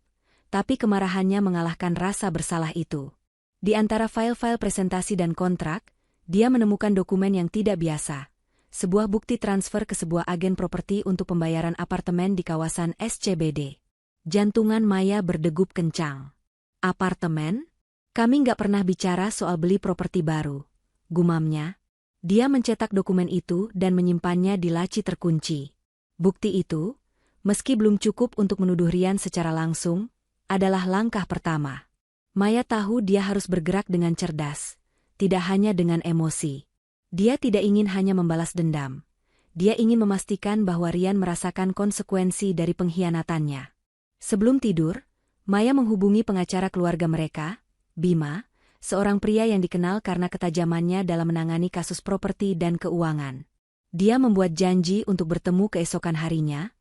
tapi kemarahannya mengalahkan rasa bersalah itu. Di antara file-file presentasi dan kontrak, dia menemukan dokumen yang tidak biasa. Sebuah bukti transfer ke sebuah agen properti untuk pembayaran apartemen di kawasan SCBD. Jantungan Maya berdegup kencang. "Apartemen? Kami nggak pernah bicara soal beli properti baru," gumamnya. Dia mencetak dokumen itu dan menyimpannya di laci terkunci. Bukti itu, meski belum cukup untuk menuduh Rian secara langsung, adalah langkah pertama. Maya tahu dia harus bergerak dengan cerdas, tidak hanya dengan emosi. Dia tidak ingin hanya membalas dendam. Dia ingin memastikan bahwa Rian merasakan konsekuensi dari pengkhianatannya. Sebelum tidur, Maya menghubungi pengacara keluarga mereka, Bima, seorang pria yang dikenal karena ketajamannya dalam menangani kasus properti dan keuangan. Dia membuat janji untuk bertemu keesokan harinya,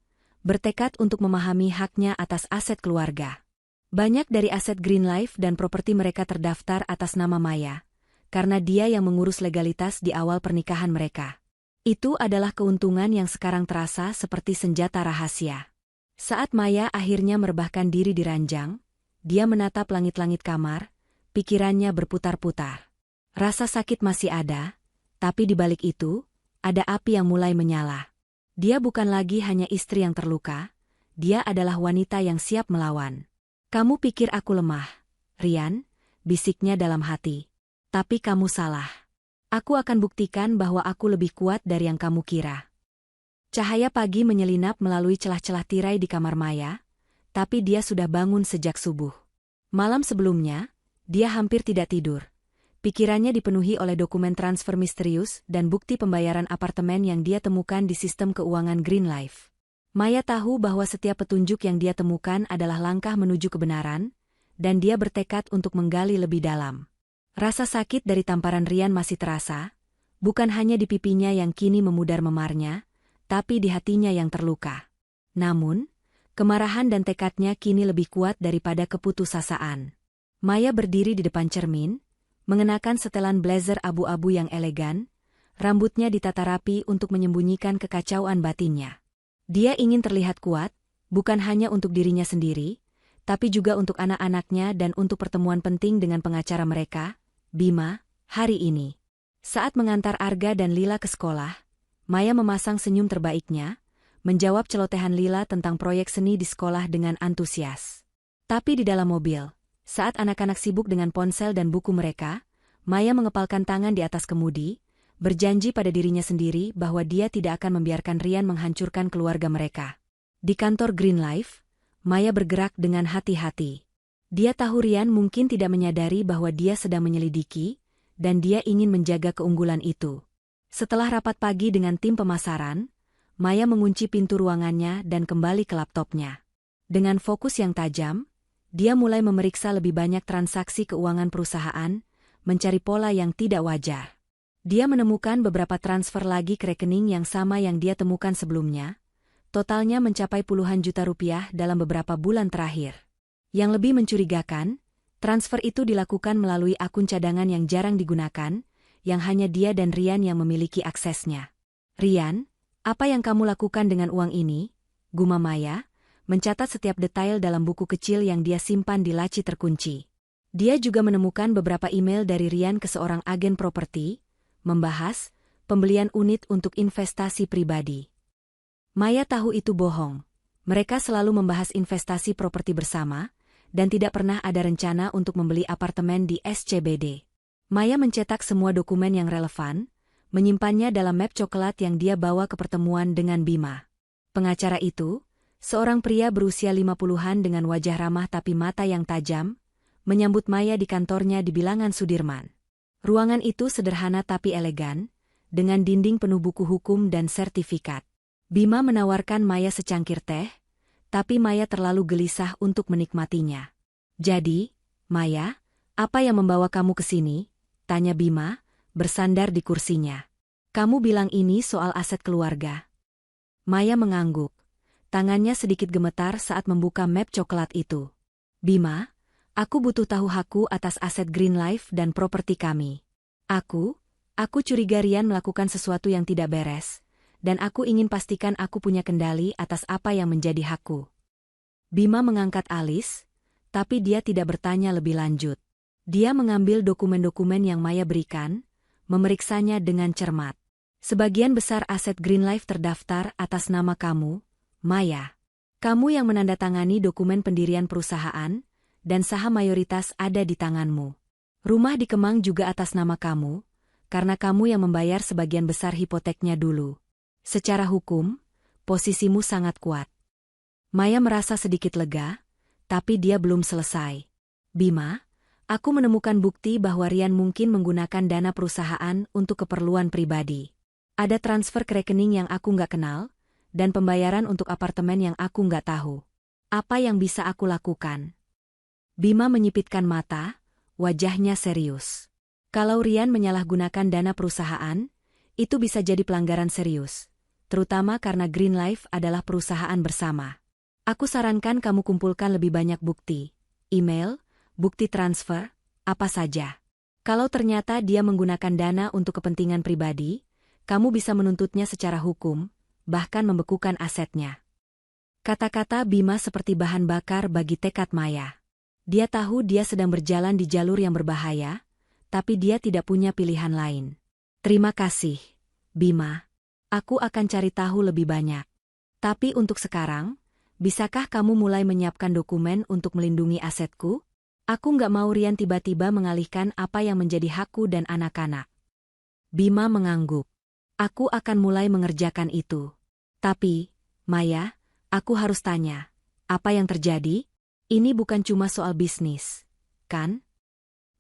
bertekad untuk memahami haknya atas aset keluarga. Banyak dari aset Green Life dan properti mereka terdaftar atas nama Maya, karena dia yang mengurus legalitas di awal pernikahan mereka. Itu adalah keuntungan yang sekarang terasa seperti senjata rahasia. Saat Maya akhirnya merebahkan diri di ranjang, dia menatap langit-langit kamar, pikirannya berputar-putar. Rasa sakit masih ada, tapi di balik itu, ada api yang mulai menyala. Dia bukan lagi hanya istri yang terluka, dia adalah wanita yang siap melawan. Kamu pikir aku lemah, Rian? Bisiknya dalam hati. Tapi kamu salah. Aku akan buktikan bahwa aku lebih kuat dari yang kamu kira. Cahaya pagi menyelinap melalui celah-celah tirai di kamar Maya, tapi dia sudah bangun sejak subuh. Malam sebelumnya, dia hampir tidak tidur. Pikirannya dipenuhi oleh dokumen transfer misterius dan bukti pembayaran apartemen yang dia temukan di sistem keuangan Green Life. Maya tahu bahwa setiap petunjuk yang dia temukan adalah langkah menuju kebenaran, dan dia bertekad untuk menggali lebih dalam. Rasa sakit dari tamparan Rian masih terasa, bukan hanya di pipinya yang kini memudar memarnya, tapi di hatinya yang terluka. Namun, kemarahan dan tekadnya kini lebih kuat daripada keputusasaan. Maya berdiri di depan cermin, mengenakan setelan blazer abu-abu yang elegan, rambutnya ditata rapi untuk menyembunyikan kekacauan batinnya. Dia ingin terlihat kuat, bukan hanya untuk dirinya sendiri, tapi juga untuk anak-anaknya dan untuk pertemuan penting dengan pengacara mereka, Bima, hari ini. Saat mengantar Arga dan Lila ke sekolah, Maya memasang senyum terbaiknya, menjawab celotehan Lila tentang proyek seni di sekolah dengan antusias. Tapi di dalam mobil, saat anak-anak sibuk dengan ponsel dan buku mereka, Maya mengepalkan tangan di atas kemudi, berjanji pada dirinya sendiri bahwa dia tidak akan membiarkan Rian menghancurkan keluarga mereka. Di kantor Green Life, Maya bergerak dengan hati-hati. Dia tahu Rian mungkin tidak menyadari bahwa dia sedang menyelidiki, dan dia ingin menjaga keunggulan itu. Setelah rapat pagi dengan tim pemasaran, Maya mengunci pintu ruangannya dan kembali ke laptopnya. Dengan fokus yang tajam, dia mulai memeriksa lebih banyak transaksi keuangan perusahaan, mencari pola yang tidak wajar. Dia menemukan beberapa transfer lagi ke rekening yang sama yang dia temukan sebelumnya, totalnya mencapai puluhan juta rupiah dalam beberapa bulan terakhir. Yang lebih mencurigakan, transfer itu dilakukan melalui akun cadangan yang jarang digunakan, yang hanya dia dan Rian yang memiliki aksesnya. Rian, apa yang kamu lakukan dengan uang ini? Gumam Maya, mencatat setiap detail dalam buku kecil yang dia simpan di laci terkunci. Dia juga menemukan beberapa email dari Rian ke seorang agen properti, membahas pembelian unit untuk investasi pribadi. Maya tahu itu bohong. Mereka selalu membahas investasi properti bersama, dan tidak pernah ada rencana untuk membeli apartemen di SCBD. Maya mencetak semua dokumen yang relevan, menyimpannya dalam map coklat yang dia bawa ke pertemuan dengan Bima. Pengacara itu, seorang pria berusia 50-an dengan wajah ramah tapi mata yang tajam, menyambut Maya di kantornya di bilangan Sudirman. Ruangan itu sederhana tapi elegan, dengan dinding penuh buku hukum dan sertifikat. Bima menawarkan Maya secangkir teh, tapi Maya terlalu gelisah untuk menikmatinya. Jadi, Maya, apa yang membawa kamu ke sini? Tanya Bima, bersandar di kursinya. Kamu bilang ini soal aset keluarga. Maya mengangguk. Tangannya sedikit gemetar saat membuka map coklat itu. Bima, aku butuh tahu haku atas aset Green Life dan properti kami. Aku curiga Rian melakukan sesuatu yang tidak beres, dan aku ingin pastikan aku punya kendali atas apa yang menjadi hakku. Bima mengangkat alis, tapi dia tidak bertanya lebih lanjut. Dia mengambil dokumen-dokumen yang Maya berikan, memeriksanya dengan cermat. Sebagian besar aset Green Life terdaftar atas nama kamu, Maya. Kamu yang menandatangani dokumen pendirian perusahaan, dan saham mayoritas ada di tanganmu. Rumah di Kemang juga atas nama kamu, karena kamu yang membayar sebagian besar hipoteknya dulu. Secara hukum, posisimu sangat kuat. Maya merasa sedikit lega, tapi dia belum selesai. Bima, aku menemukan bukti bahwa Rian mungkin menggunakan dana perusahaan untuk keperluan pribadi. Ada transfer ke rekening yang aku nggak kenal, dan pembayaran untuk apartemen yang aku nggak tahu. Apa yang bisa aku lakukan? Bima menyipitkan mata, wajahnya serius. Kalau Rian menyalahgunakan dana perusahaan, itu bisa jadi pelanggaran serius. Terutama karena Green Life adalah perusahaan bersama. Aku sarankan kamu kumpulkan lebih banyak bukti, email, bukti transfer, apa saja. Kalau ternyata dia menggunakan dana untuk kepentingan pribadi, kamu bisa menuntutnya secara hukum, bahkan membekukan asetnya. Kata-kata Bima seperti bahan bakar bagi tekad Maya. Dia tahu dia sedang berjalan di jalur yang berbahaya, tapi dia tidak punya pilihan lain. Terima kasih, Bima. Aku akan cari tahu lebih banyak. Tapi untuk sekarang, bisakah kamu mulai menyiapkan dokumen untuk melindungi asetku? Aku nggak mau Rian tiba-tiba mengalihkan apa yang menjadi hakku dan anak-anak. Bima mengangguk. Aku akan mulai mengerjakan itu. Tapi, Maya, aku harus tanya, apa yang terjadi? Ini bukan cuma soal bisnis, kan?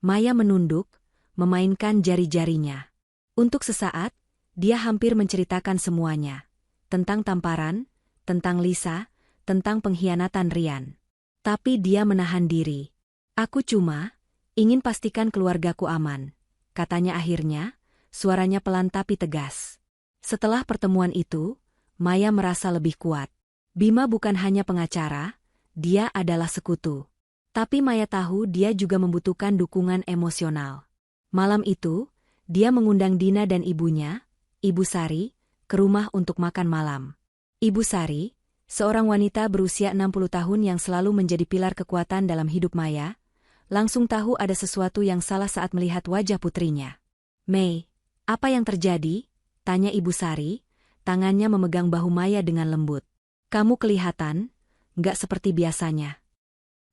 Maya menunduk, memainkan jari-jarinya. Untuk sesaat, dia hampir menceritakan semuanya. Tentang tamparan, tentang Lisa, tentang pengkhianatan Rian. Tapi dia menahan diri. Aku cuma ingin pastikan keluargaku aman, katanya akhirnya, suaranya pelan tapi tegas. Setelah pertemuan itu, Maya merasa lebih kuat. Bima bukan hanya pengacara, dia adalah sekutu. Tapi Maya tahu dia juga membutuhkan dukungan emosional. Malam itu, dia mengundang Dina dan ibunya, Ibu Sari, ke rumah untuk makan malam. Ibu Sari, seorang wanita berusia 60 tahun yang selalu menjadi pilar kekuatan dalam hidup Maya, langsung tahu ada sesuatu yang salah saat melihat wajah putrinya. "Mei, apa yang terjadi?" tanya Ibu Sari, tangannya memegang bahu Maya dengan lembut. "Kamu kelihatan nggak seperti biasanya."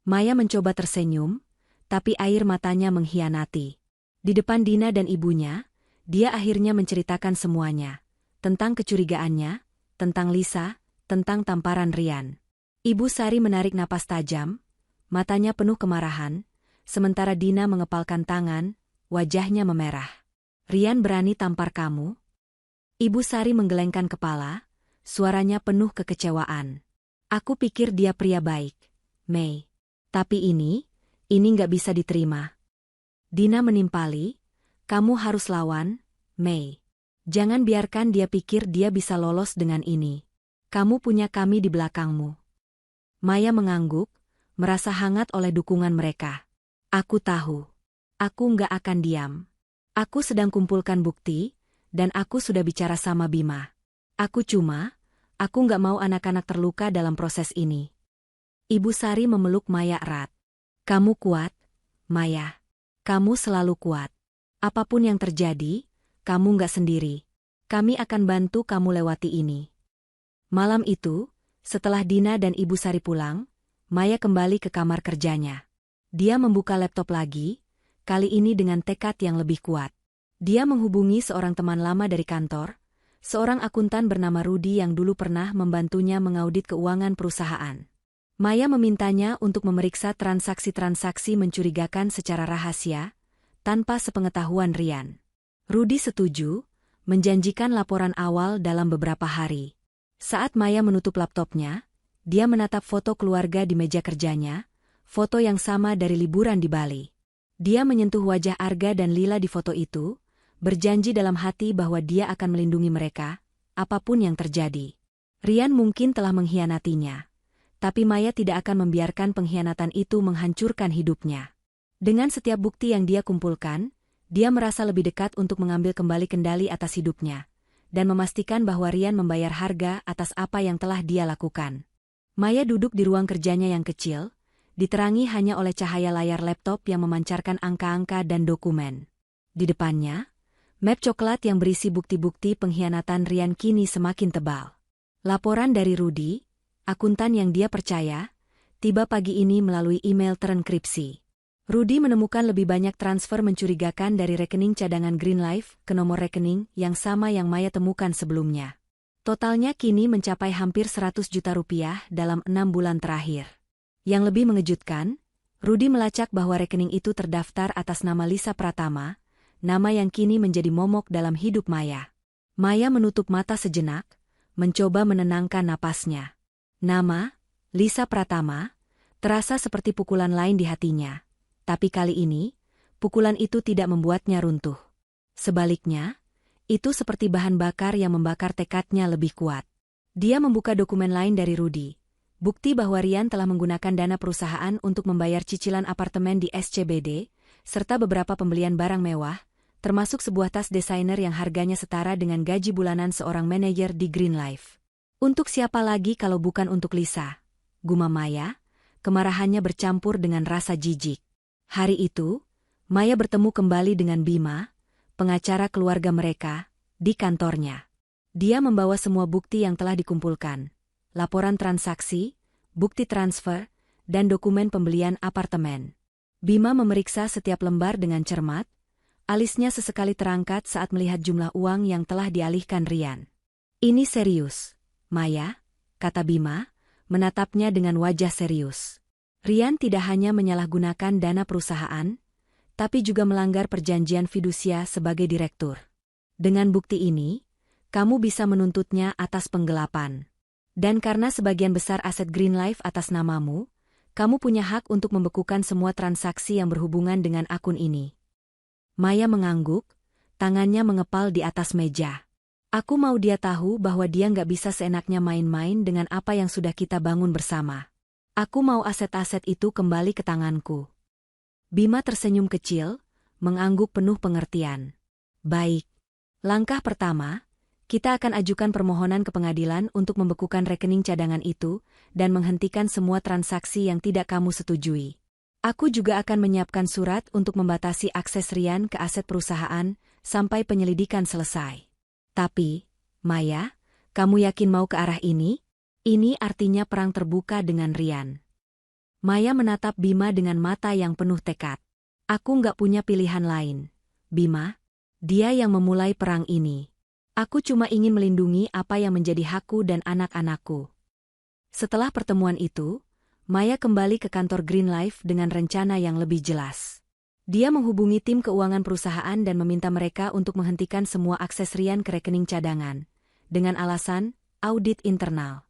Maya mencoba tersenyum, tapi air matanya mengkhianati. Di depan Dina dan ibunya, dia akhirnya menceritakan semuanya. Tentang kecurigaannya, tentang Lisa, tentang tamparan Rian. Ibu Sari menarik napas tajam, matanya penuh kemarahan, sementara Dina mengepalkan tangan, wajahnya memerah. "Rian berani tampar kamu?" Ibu Sari menggelengkan kepala, suaranya penuh kekecewaan. "Aku pikir dia pria baik, Mei. Tapi ini nggak bisa diterima." Dina menimpali, "Kamu harus lawan, Mei. Jangan biarkan dia pikir dia bisa lolos dengan ini. Kamu punya kami di belakangmu." Maya mengangguk, merasa hangat oleh dukungan mereka. "Aku tahu. Aku nggak akan diam. Aku sedang kumpulkan bukti, dan aku sudah bicara sama Bima. Aku nggak mau anak-anak terluka dalam proses ini." Ibu Sari memeluk Maya erat. "Kamu kuat, Maya. Kamu selalu kuat. Apapun yang terjadi, kamu nggak sendiri. Kami akan bantu kamu lewati ini." Malam itu, setelah Dina dan Ibu Sari pulang, Maya kembali ke kamar kerjanya. Dia membuka laptop lagi, kali ini dengan tekad yang lebih kuat. Dia menghubungi seorang teman lama dari kantor, seorang akuntan bernama Rudy yang dulu pernah membantunya mengaudit keuangan perusahaan. Maya memintanya untuk memeriksa transaksi-transaksi mencurigakan secara rahasia, tanpa sepengetahuan Rian. Rudy setuju, menjanjikan laporan awal dalam beberapa hari. Saat Maya menutup laptopnya, dia menatap foto keluarga di meja kerjanya, foto yang sama dari liburan di Bali. Dia menyentuh wajah Arga dan Lila di foto itu, berjanji dalam hati bahwa dia akan melindungi mereka, apapun yang terjadi. Rian mungkin telah mengkhianatinya, tapi Maya tidak akan membiarkan pengkhianatan itu menghancurkan hidupnya. Dengan setiap bukti yang dia kumpulkan, dia merasa lebih dekat untuk mengambil kembali kendali atas hidupnya, dan memastikan bahwa Rian membayar harga atas apa yang telah dia lakukan. Maya duduk di ruang kerjanya yang kecil, diterangi hanya oleh cahaya layar laptop yang memancarkan angka-angka dan dokumen. Di depannya, map coklat yang berisi bukti-bukti pengkhianatan Rian kini semakin tebal. Laporan dari Rudy, akuntan yang dia percaya, tiba pagi ini melalui email terenkripsi. Rudy menemukan lebih banyak transfer mencurigakan dari rekening cadangan Green Life ke nomor rekening yang sama yang Maya temukan sebelumnya. Totalnya kini mencapai hampir 100 juta rupiah dalam 6 bulan terakhir. Yang lebih mengejutkan, Rudy melacak bahwa rekening itu terdaftar atas nama Lisa Pratama, nama yang kini menjadi momok dalam hidup Maya. Maya menutup mata sejenak, mencoba menenangkan napasnya. Nama, Lisa Pratama, terasa seperti pukulan lain di hatinya. Tapi kali ini, pukulan itu tidak membuatnya runtuh. Sebaliknya, itu seperti bahan bakar yang membakar tekadnya lebih kuat. Dia membuka dokumen lain dari Rudy. Bukti bahwa Rian telah menggunakan dana perusahaan untuk membayar cicilan apartemen di SCBD, serta beberapa pembelian barang mewah, termasuk sebuah tas desainer yang harganya setara dengan gaji bulanan seorang manajer di Green Life. Untuk siapa lagi kalau bukan untuk Lisa? Gumam Maya, kemarahannya bercampur dengan rasa jijik. Hari itu, Maya bertemu kembali dengan Bima, pengacara keluarga mereka, di kantornya. Dia membawa semua bukti yang telah dikumpulkan. Laporan transaksi, bukti transfer, dan dokumen pembelian apartemen. Bima memeriksa setiap lembar dengan cermat. Alisnya sesekali terangkat saat melihat jumlah uang yang telah dialihkan Rian. Ini serius, Maya, kata Bima, menatapnya dengan wajah serius. Rian tidak hanya menyalahgunakan dana perusahaan, tapi juga melanggar perjanjian fidusia sebagai direktur. Dengan bukti ini, kamu bisa menuntutnya atas penggelapan. Dan karena sebagian besar aset Green Life atas namamu, kamu punya hak untuk membekukan semua transaksi yang berhubungan dengan akun ini. Maya mengangguk, tangannya mengepal di atas meja. Aku mau dia tahu bahwa dia nggak bisa seenaknya main-main dengan apa yang sudah kita bangun bersama. Aku mau aset-aset itu kembali ke tanganku. Bima tersenyum kecil, mengangguk penuh pengertian. Baik. Langkah pertama, kita akan ajukan permohonan ke pengadilan untuk membekukan rekening cadangan itu dan menghentikan semua transaksi yang tidak kamu setujui. Aku juga akan menyiapkan surat untuk membatasi akses Rian ke aset perusahaan sampai penyelidikan selesai. Tapi, Maya, kamu yakin mau ke arah ini? Ini artinya perang terbuka dengan Rian. Maya menatap Bima dengan mata yang penuh tekad. Aku nggak punya pilihan lain. Bima, dia yang memulai perang ini. Aku cuma ingin melindungi apa yang menjadi hakku dan anak-anakku. Setelah pertemuan itu, Maya kembali ke kantor Green Life dengan rencana yang lebih jelas. Dia menghubungi tim keuangan perusahaan dan meminta mereka untuk menghentikan semua akses Rian ke rekening cadangan, dengan alasan audit internal.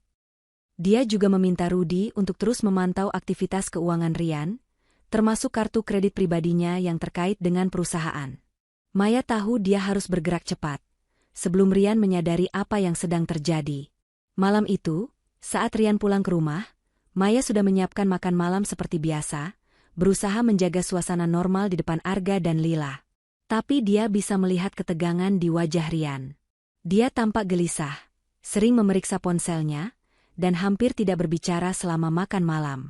Dia juga meminta Rudy untuk terus memantau aktivitas keuangan Rian, termasuk kartu kredit pribadinya yang terkait dengan perusahaan. Maya tahu dia harus bergerak cepat, sebelum Rian menyadari apa yang sedang terjadi. Malam itu, saat Rian pulang ke rumah, Maya sudah menyiapkan makan malam seperti biasa, berusaha menjaga suasana normal di depan Arga dan Lila. Tapi dia bisa melihat ketegangan di wajah Rian. Dia tampak gelisah, sering memeriksa ponselnya, dan hampir tidak berbicara selama makan malam.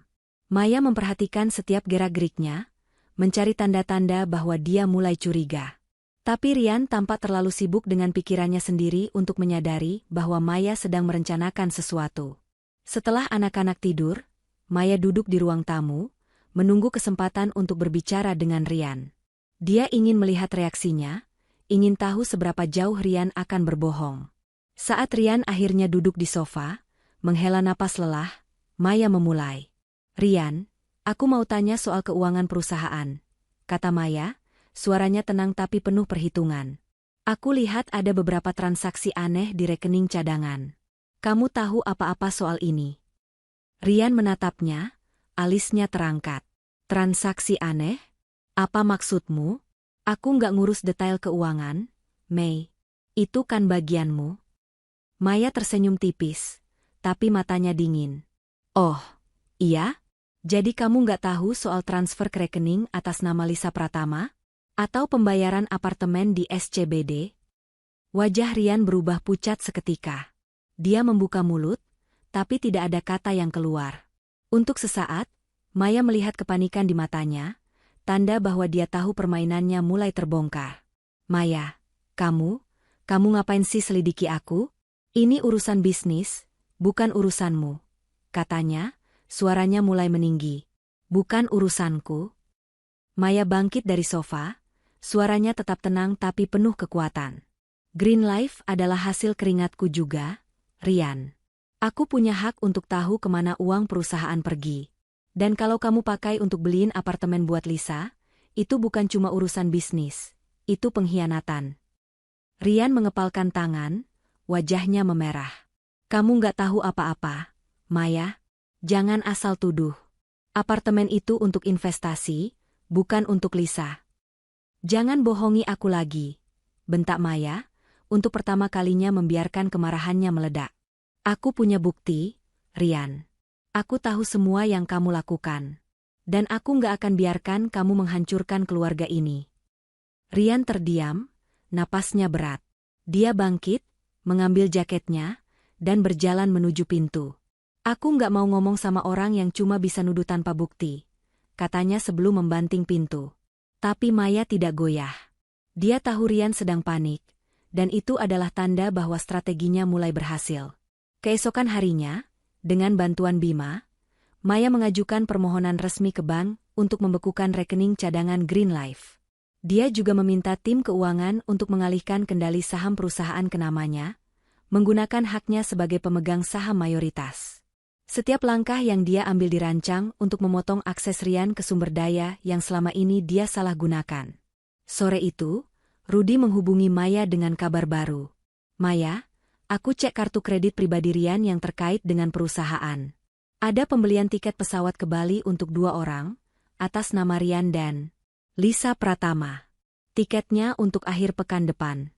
Maya memperhatikan setiap gerak-geriknya, mencari tanda-tanda bahwa dia mulai curiga. Tapi Rian tampak terlalu sibuk dengan pikirannya sendiri untuk menyadari bahwa Maya sedang merencanakan sesuatu. Setelah anak-anak tidur, Maya duduk di ruang tamu, menunggu kesempatan untuk berbicara dengan Rian. Dia ingin melihat reaksinya, ingin tahu seberapa jauh Rian akan berbohong. Saat Rian akhirnya duduk di sofa, menghela napas lelah, Maya memulai. Rian, aku mau tanya soal keuangan perusahaan, kata Maya. Suaranya tenang tapi penuh perhitungan. Aku lihat ada beberapa transaksi aneh di rekening cadangan. Kamu tahu apa-apa soal ini? Rian menatapnya, alisnya terangkat. Transaksi aneh? Apa maksudmu? Aku nggak ngurus detail keuangan, Mei. Itu kan bagianmu. Maya tersenyum tipis, tapi matanya dingin. Oh, iya? Jadi kamu nggak tahu soal transfer ke rekening atas nama Lisa Pratama? Atau pembayaran apartemen di SCBD? Wajah Rian berubah pucat seketika. Dia membuka mulut, tapi tidak ada kata yang keluar. Untuk sesaat, Maya melihat kepanikan di matanya, tanda bahwa dia tahu permainannya mulai terbongkar. Maya, kamu ngapain sih selidiki aku? Ini urusan bisnis, bukan urusanmu. Katanya, suaranya mulai meninggi. Bukan urusanku. Maya bangkit dari sofa. Suaranya tetap tenang tapi penuh kekuatan. Green Life adalah hasil keringatku juga, Rian. Aku punya hak untuk tahu kemana uang perusahaan pergi. Dan kalau kamu pakai untuk beliin apartemen buat Lisa, itu bukan cuma urusan bisnis, itu pengkhianatan. Rian mengepalkan tangan, wajahnya memerah. Kamu nggak tahu apa-apa, Maya. Jangan asal tuduh. Apartemen itu untuk investasi, bukan untuk Lisa. Jangan bohongi aku lagi, bentak Maya, untuk pertama kalinya membiarkan kemarahannya meledak. Aku punya bukti, Rian. Aku tahu semua yang kamu lakukan. Dan aku nggak akan biarkan kamu menghancurkan keluarga ini. Rian terdiam, napasnya berat. Dia bangkit, mengambil jaketnya, dan berjalan menuju pintu. Aku nggak mau ngomong sama orang yang cuma bisa nuduh tanpa bukti, katanya sebelum membanting pintu. Tapi Maya tidak goyah. Dia tahu Rian sedang panik, dan itu adalah tanda bahwa strateginya mulai berhasil. Keesokan harinya, dengan bantuan Bima, Maya mengajukan permohonan resmi ke bank untuk membekukan rekening cadangan Green Life. Dia juga meminta tim keuangan untuk mengalihkan kendali saham perusahaan ke namanya, menggunakan haknya sebagai pemegang saham mayoritas. Setiap langkah yang dia ambil dirancang untuk memotong akses Rian ke sumber daya yang selama ini dia salah gunakan. Sore itu, Rudy menghubungi Maya dengan kabar baru. "Maya, aku cek kartu kredit pribadi Rian yang terkait dengan perusahaan. Ada pembelian tiket pesawat ke Bali untuk 2 orang, atas nama Rian dan Lisa Pratama. Tiketnya untuk akhir pekan depan."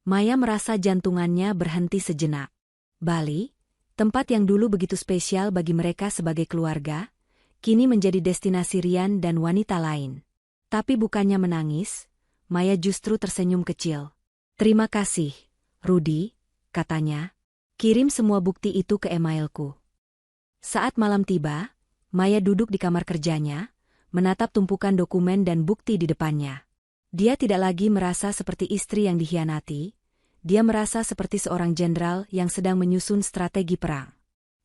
Maya merasa jantungannya berhenti sejenak. Bali, tempat yang dulu begitu spesial bagi mereka sebagai keluarga, kini menjadi destinasi Rian dan wanita lain. Tapi bukannya menangis, Maya justru tersenyum kecil. "Terima kasih, Rudy," katanya. "Kirim semua bukti itu ke emailku." Saat malam tiba, Maya duduk di kamar kerjanya, menatap tumpukan dokumen dan bukti di depannya. Dia tidak lagi merasa seperti istri yang dikhianati, dia merasa seperti seorang jenderal yang sedang menyusun strategi perang.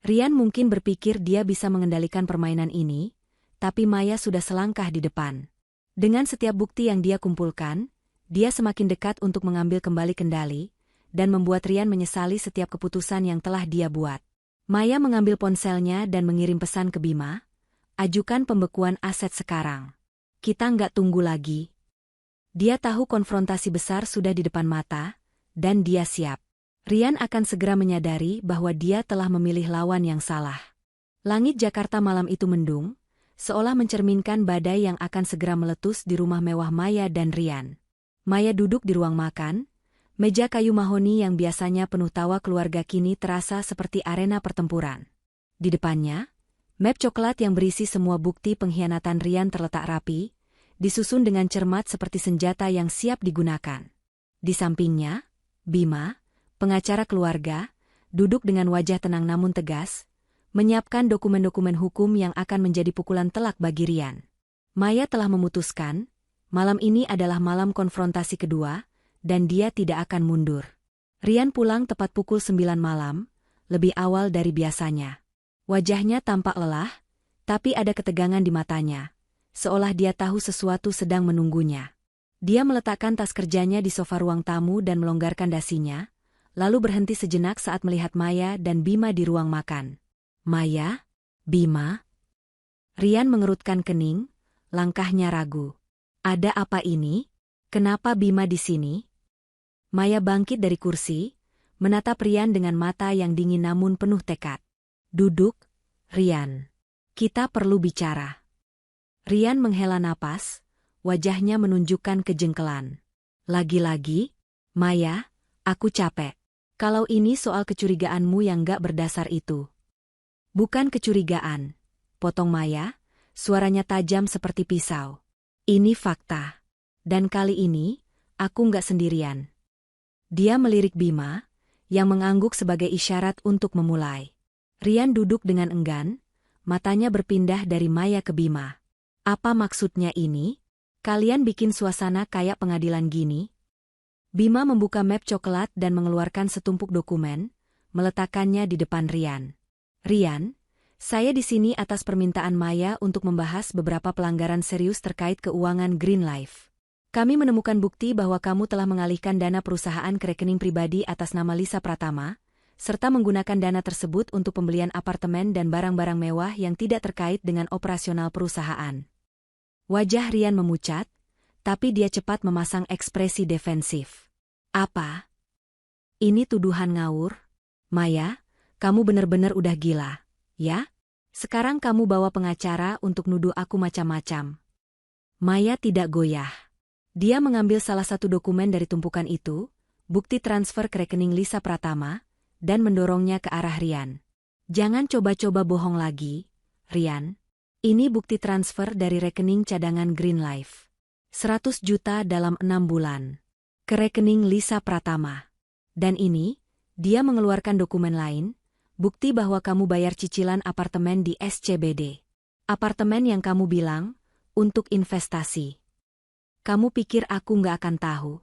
Rian mungkin berpikir dia bisa mengendalikan permainan ini, tapi Maya sudah selangkah di depan. Dengan setiap bukti yang dia kumpulkan, dia semakin dekat untuk mengambil kembali kendali, dan membuat Rian menyesali setiap keputusan yang telah dia buat. Maya mengambil ponselnya dan mengirim pesan ke Bima, "Ajukan pembekuan aset sekarang. Kita nggak tunggu lagi." Dia tahu konfrontasi besar sudah di depan mata, dan dia siap. Rian akan segera menyadari bahwa dia telah memilih lawan yang salah. Langit Jakarta malam itu mendung, seolah mencerminkan badai yang akan segera meletus di rumah mewah Maya dan Rian. Maya duduk di ruang makan, meja kayu mahoni yang biasanya penuh tawa keluarga kini terasa seperti arena pertempuran. Di depannya, map coklat yang berisi semua bukti pengkhianatan Rian terletak rapi, disusun dengan cermat seperti senjata yang siap digunakan. Di sampingnya, Bima, pengacara keluarga, duduk dengan wajah tenang namun tegas, menyiapkan dokumen-dokumen hukum yang akan menjadi pukulan telak bagi Rian. Maya telah memutuskan, malam ini adalah malam konfrontasi kedua, dan dia tidak akan mundur. Rian pulang tepat pukul 9 malam, lebih awal dari biasanya. Wajahnya tampak lelah, tapi ada ketegangan di matanya, seolah dia tahu sesuatu sedang menunggunya. Dia meletakkan tas kerjanya di sofa ruang tamu dan melonggarkan dasinya, lalu berhenti sejenak saat melihat Maya dan Bima di ruang makan. "Maya? Bima?" Rian mengerutkan kening, langkahnya ragu. "Ada apa ini? Kenapa Bima di sini?" Maya bangkit dari kursi, menatap Rian dengan mata yang dingin namun penuh tekad. "Duduk, Rian. Kita perlu bicara." Rian menghela napas, wajahnya menunjukkan kejengkelan. "Lagi-lagi, Maya, aku capek. Kalau ini soal kecurigaanmu yang gak berdasar itu." "Bukan kecurigaan," potong Maya, suaranya tajam seperti pisau. "Ini fakta. Dan kali ini, aku nggak sendirian." Dia melirik Bima, yang mengangguk sebagai isyarat untuk memulai. Rian duduk dengan enggan, matanya berpindah dari Maya ke Bima. "Apa maksudnya ini? Kalian bikin suasana kayak pengadilan gini?" Bima membuka map coklat dan mengeluarkan setumpuk dokumen, meletakkannya di depan Rian. "Rian, saya di sini atas permintaan Maya untuk membahas beberapa pelanggaran serius terkait keuangan Green Life. Kami menemukan bukti bahwa kamu telah mengalihkan dana perusahaan ke rekening pribadi atas nama Lisa Pratama, serta menggunakan dana tersebut untuk pembelian apartemen dan barang-barang mewah yang tidak terkait dengan operasional perusahaan." Wajah Rian memucat, tapi dia cepat memasang ekspresi defensif. "Apa? Ini tuduhan ngawur? Maya, kamu benar-benar udah gila, ya? Sekarang kamu bawa pengacara untuk nuduh aku macam-macam." Maya tidak goyah. Dia mengambil salah satu dokumen dari tumpukan itu, bukti transfer ke rekening Lisa Pratama, dan mendorongnya ke arah Rian. "Jangan coba-coba bohong lagi, Rian. Ini bukti transfer dari rekening cadangan Green Life. 100 juta dalam 6 bulan. Ke rekening Lisa Pratama. Dan ini," dia mengeluarkan dokumen lain, "bukti bahwa kamu bayar cicilan apartemen di SCBD. Apartemen yang kamu bilang, untuk investasi. Kamu pikir aku nggak akan tahu?"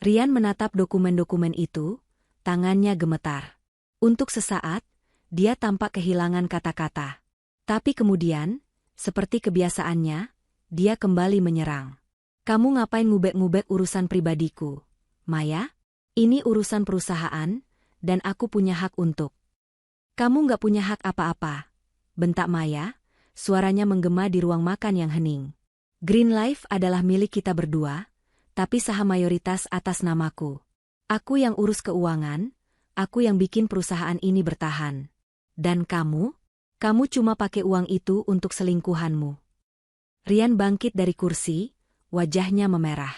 Rian menatap dokumen-dokumen itu, tangannya gemetar. Untuk sesaat, dia tampak kehilangan kata-kata. Tapi kemudian, seperti kebiasaannya, dia kembali menyerang. Kamu ngapain ngubek-ngubek urusan pribadiku, Maya? Ini urusan perusahaan, dan aku punya hak untuk. Kamu nggak punya hak apa-apa, bentak Maya, suaranya menggema di ruang makan yang hening. Green Life adalah milik kita berdua, tapi saham mayoritas atas namaku. Aku yang urus keuangan, aku yang bikin perusahaan ini bertahan. Dan kamu? Kamu cuma pakai uang itu untuk selingkuhanmu. Rian bangkit dari kursi, wajahnya memerah.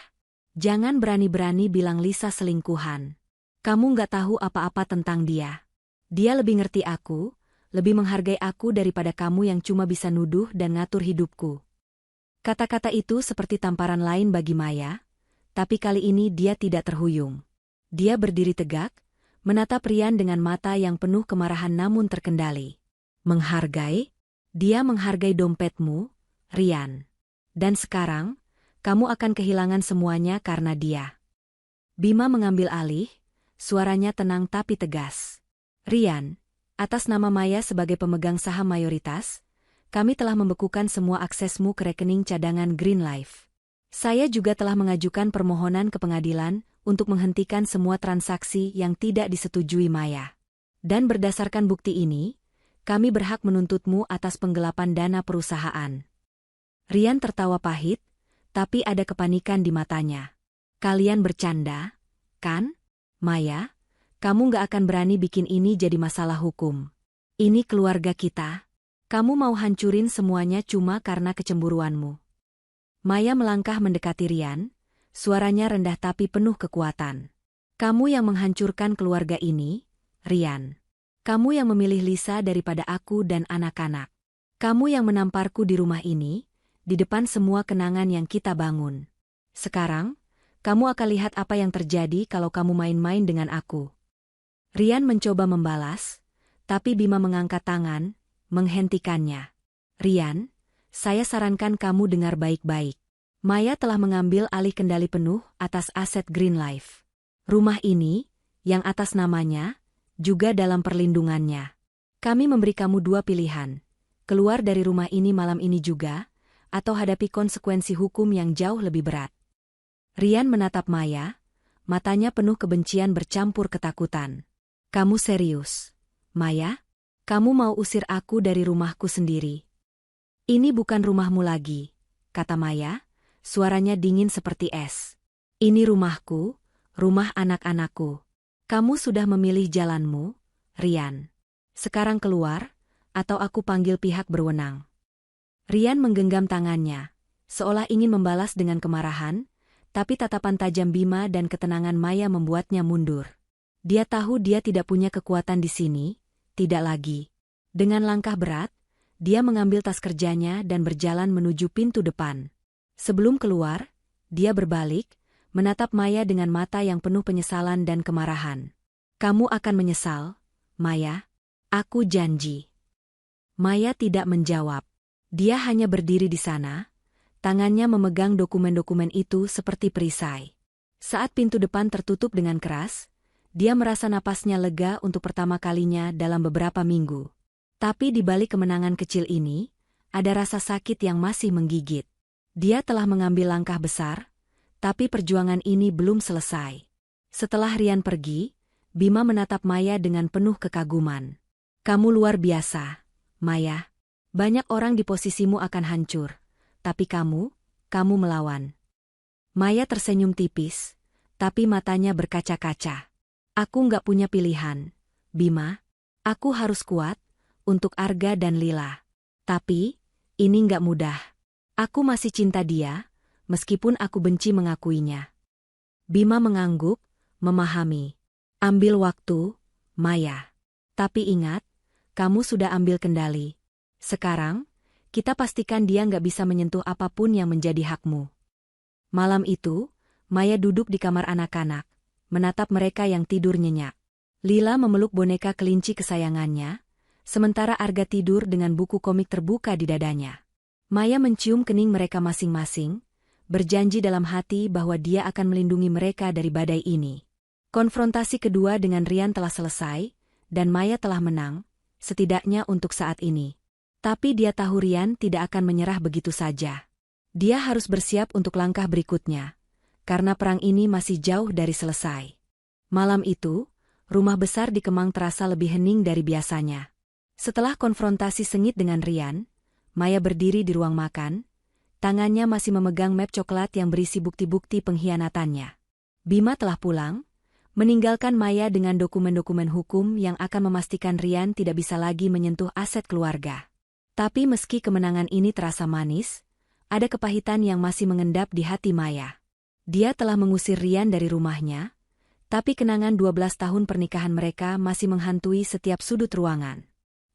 Jangan berani-berani bilang Lisa selingkuhan. Kamu nggak tahu apa-apa tentang dia. Dia lebih ngerti aku, lebih menghargai aku daripada kamu yang cuma bisa nuduh dan ngatur hidupku. Kata-kata itu seperti tamparan lain bagi Maya, tapi kali ini dia tidak terhuyung. Dia berdiri tegak, menatap Rian dengan mata yang penuh kemarahan namun terkendali. Menghargai? Dia menghargai dompetmu, Rian. Dan sekarang, kamu akan kehilangan semuanya karena dia. Bima mengambil alih, suaranya tenang tapi tegas. Rian, atas nama Maya sebagai pemegang saham mayoritas, kami telah membekukan semua aksesmu ke rekening cadangan Green Life. Saya juga telah mengajukan permohonan ke pengadilan untuk menghentikan semua transaksi yang tidak disetujui Maya. Dan berdasarkan bukti ini, kami berhak menuntutmu atas penggelapan dana perusahaan. Rian tertawa pahit, tapi ada kepanikan di matanya. Kalian bercanda, kan? Maya, kamu nggak akan berani bikin ini jadi masalah hukum. Ini keluarga kita. Kamu mau hancurin semuanya cuma karena kecemburuanmu. Maya melangkah mendekati Rian, suaranya rendah tapi penuh kekuatan. Kamu yang menghancurkan keluarga ini, Rian. Kamu yang memilih Lisa daripada aku dan anak-anak. Kamu yang menamparku di rumah ini, di depan semua kenangan yang kita bangun. Sekarang, kamu akan lihat apa yang terjadi kalau kamu main-main dengan aku. Rian mencoba membalas, tapi Bima mengangkat tangan, menghentikannya. Rian, saya sarankan kamu dengar baik-baik. Maya telah mengambil alih kendali penuh atas aset Green Life. Rumah ini, yang atas namanya, juga dalam perlindungannya. Kami memberi kamu dua pilihan. Keluar dari rumah ini malam ini juga, atau hadapi konsekuensi hukum yang jauh lebih berat. Rian menatap Maya, matanya penuh kebencian bercampur ketakutan. Kamu serius, Maya? Kamu mau usir aku dari rumahku sendiri? Ini bukan rumahmu lagi, kata Maya, suaranya dingin seperti es. Ini rumahku, rumah anak-anakku. Kamu sudah memilih jalanmu, Rian. Sekarang keluar, atau aku panggil pihak berwenang. Rian menggenggam tangannya, seolah ingin membalas dengan kemarahan, tapi tatapan tajam Bima dan ketenangan Maya membuatnya mundur. Dia tahu dia tidak punya kekuatan di sini, tidak lagi. Dengan langkah berat, dia mengambil tas kerjanya dan berjalan menuju pintu depan. Sebelum keluar, dia berbalik, menatap Maya dengan mata yang penuh penyesalan dan kemarahan. Kamu akan menyesal, Maya. Aku janji. Maya tidak menjawab. Dia hanya berdiri di sana, tangannya memegang dokumen-dokumen itu seperti perisai. Saat pintu depan tertutup dengan keras, dia merasa napasnya lega untuk pertama kalinya dalam beberapa minggu. Tapi di balik kemenangan kecil ini, ada rasa sakit yang masih menggigit. Dia telah mengambil langkah besar, tapi perjuangan ini belum selesai. Setelah Rian pergi, Bima menatap Maya dengan penuh kekaguman. Kamu luar biasa, Maya. Banyak orang di posisimu akan hancur, tapi kamu melawan. Maya tersenyum tipis, tapi matanya berkaca-kaca. Aku nggak punya pilihan, Bima. Aku harus kuat, untuk Arga dan Lila. Tapi, ini nggak mudah. Aku masih cinta dia, meskipun aku benci mengakuinya. Bima mengangguk, memahami. Ambil waktu, Maya. Tapi ingat, kamu sudah ambil kendali. Sekarang, kita pastikan dia nggak bisa menyentuh apapun yang menjadi hakmu. Malam itu, Maya duduk di kamar anak-anak, menatap mereka yang tidur nyenyak. Lila memeluk boneka kelinci kesayangannya, sementara Arga tidur dengan buku komik terbuka di dadanya. Maya mencium kening mereka masing-masing, berjanji dalam hati bahwa dia akan melindungi mereka dari badai ini. Konfrontasi kedua dengan Rian telah selesai, dan Maya telah menang, setidaknya untuk saat ini. Tapi dia tahu Rian tidak akan menyerah begitu saja. Dia harus bersiap untuk langkah berikutnya, karena perang ini masih jauh dari selesai. Malam itu, rumah besar di Kemang terasa lebih hening dari biasanya. Setelah konfrontasi sengit dengan Rian, Maya berdiri di ruang makan, tangannya masih memegang map coklat yang berisi bukti-bukti pengkhianatannya. Bima telah pulang, meninggalkan Maya dengan dokumen-dokumen hukum yang akan memastikan Rian tidak bisa lagi menyentuh aset keluarga. Tapi meski kemenangan ini terasa manis, ada kepahitan yang masih mengendap di hati Maya. Dia telah mengusir Rian dari rumahnya, tapi kenangan 12 tahun pernikahan mereka masih menghantui setiap sudut ruangan.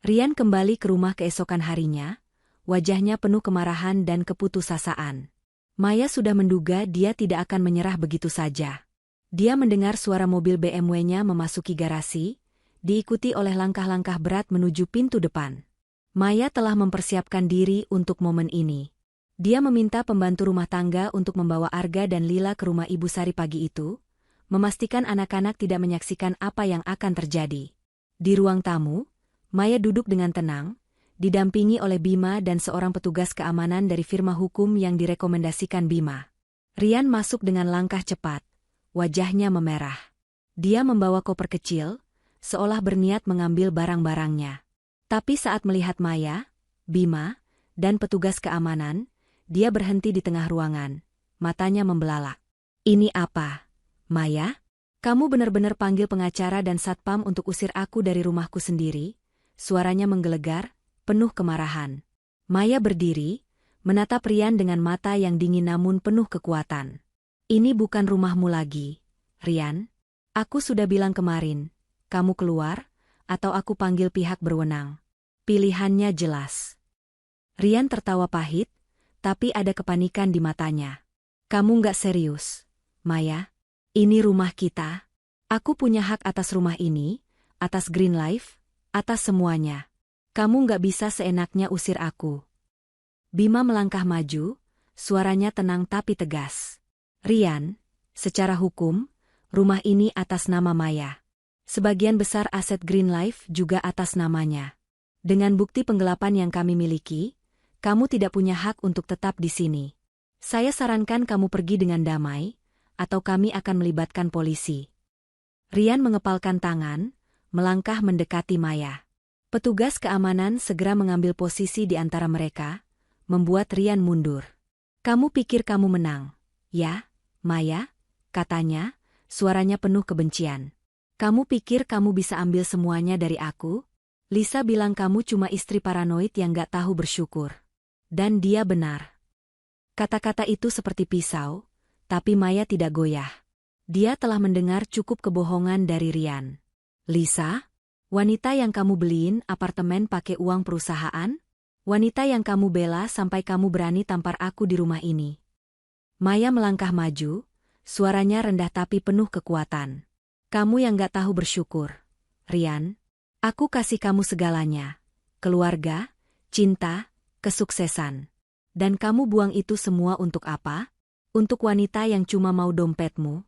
Rian kembali ke rumah keesokan harinya, wajahnya penuh kemarahan dan keputusasaan. Maya sudah menduga dia tidak akan menyerah begitu saja. Dia mendengar suara mobil BMW-nya memasuki garasi, diikuti oleh langkah-langkah berat menuju pintu depan. Maya telah mempersiapkan diri untuk momen ini. Dia meminta pembantu rumah tangga untuk membawa Arga dan Lila ke rumah Ibu Sari pagi itu, memastikan anak-anak tidak menyaksikan apa yang akan terjadi. Di ruang tamu, Maya duduk dengan tenang, didampingi oleh Bima dan seorang petugas keamanan dari firma hukum yang direkomendasikan Bima. Rian masuk dengan langkah cepat, wajahnya memerah. Dia membawa koper kecil, seolah berniat mengambil barang-barangnya. Tapi saat melihat Maya, Bima, dan petugas keamanan, dia berhenti di tengah ruangan, matanya membelalak. Ini apa? Maya, kamu benar-benar panggil pengacara dan satpam untuk usir aku dari rumahku sendiri? Suaranya menggelegar, penuh kemarahan. Maya berdiri, menatap Rian dengan mata yang dingin namun penuh kekuatan. Ini bukan rumahmu lagi, Rian. Aku sudah bilang kemarin, kamu keluar, atau aku panggil pihak berwenang. Pilihannya jelas. Rian tertawa pahit, tapi ada kepanikan di matanya. Kamu nggak serius, Maya? Ini rumah kita. Aku punya hak atas rumah ini, atas Green Life, atas semuanya. Kamu nggak bisa seenaknya usir aku. Bima melangkah maju, suaranya tenang tapi tegas. Rian, secara hukum, rumah ini atas nama Maya. Sebagian besar aset Green Life juga atas namanya. Dengan bukti penggelapan yang kami miliki, kamu tidak punya hak untuk tetap di sini. Saya sarankan kamu pergi dengan damai, atau kami akan melibatkan polisi. Rian mengepalkan tangan, melangkah mendekati Maya. Petugas keamanan segera mengambil posisi di antara mereka, membuat Rian mundur. Kamu pikir kamu menang, ya, Maya? Katanya, suaranya penuh kebencian. Kamu pikir kamu bisa ambil semuanya dari aku? Lisa bilang kamu cuma istri paranoid yang gak tahu bersyukur. Dan dia benar. Kata-kata itu seperti pisau, tapi Maya tidak goyah. Dia telah mendengar cukup kebohongan dari Rian. Lisa? Wanita yang kamu beliin apartemen pakai uang perusahaan? Wanita yang kamu bela sampai kamu berani tampar aku di rumah ini. Maya melangkah maju, suaranya rendah tapi penuh kekuatan. Kamu yang gak tahu bersyukur, Rian. Aku kasih kamu segalanya. Keluarga, cinta, kesuksesan. Dan kamu buang itu semua untuk apa? Untuk wanita yang cuma mau dompetmu?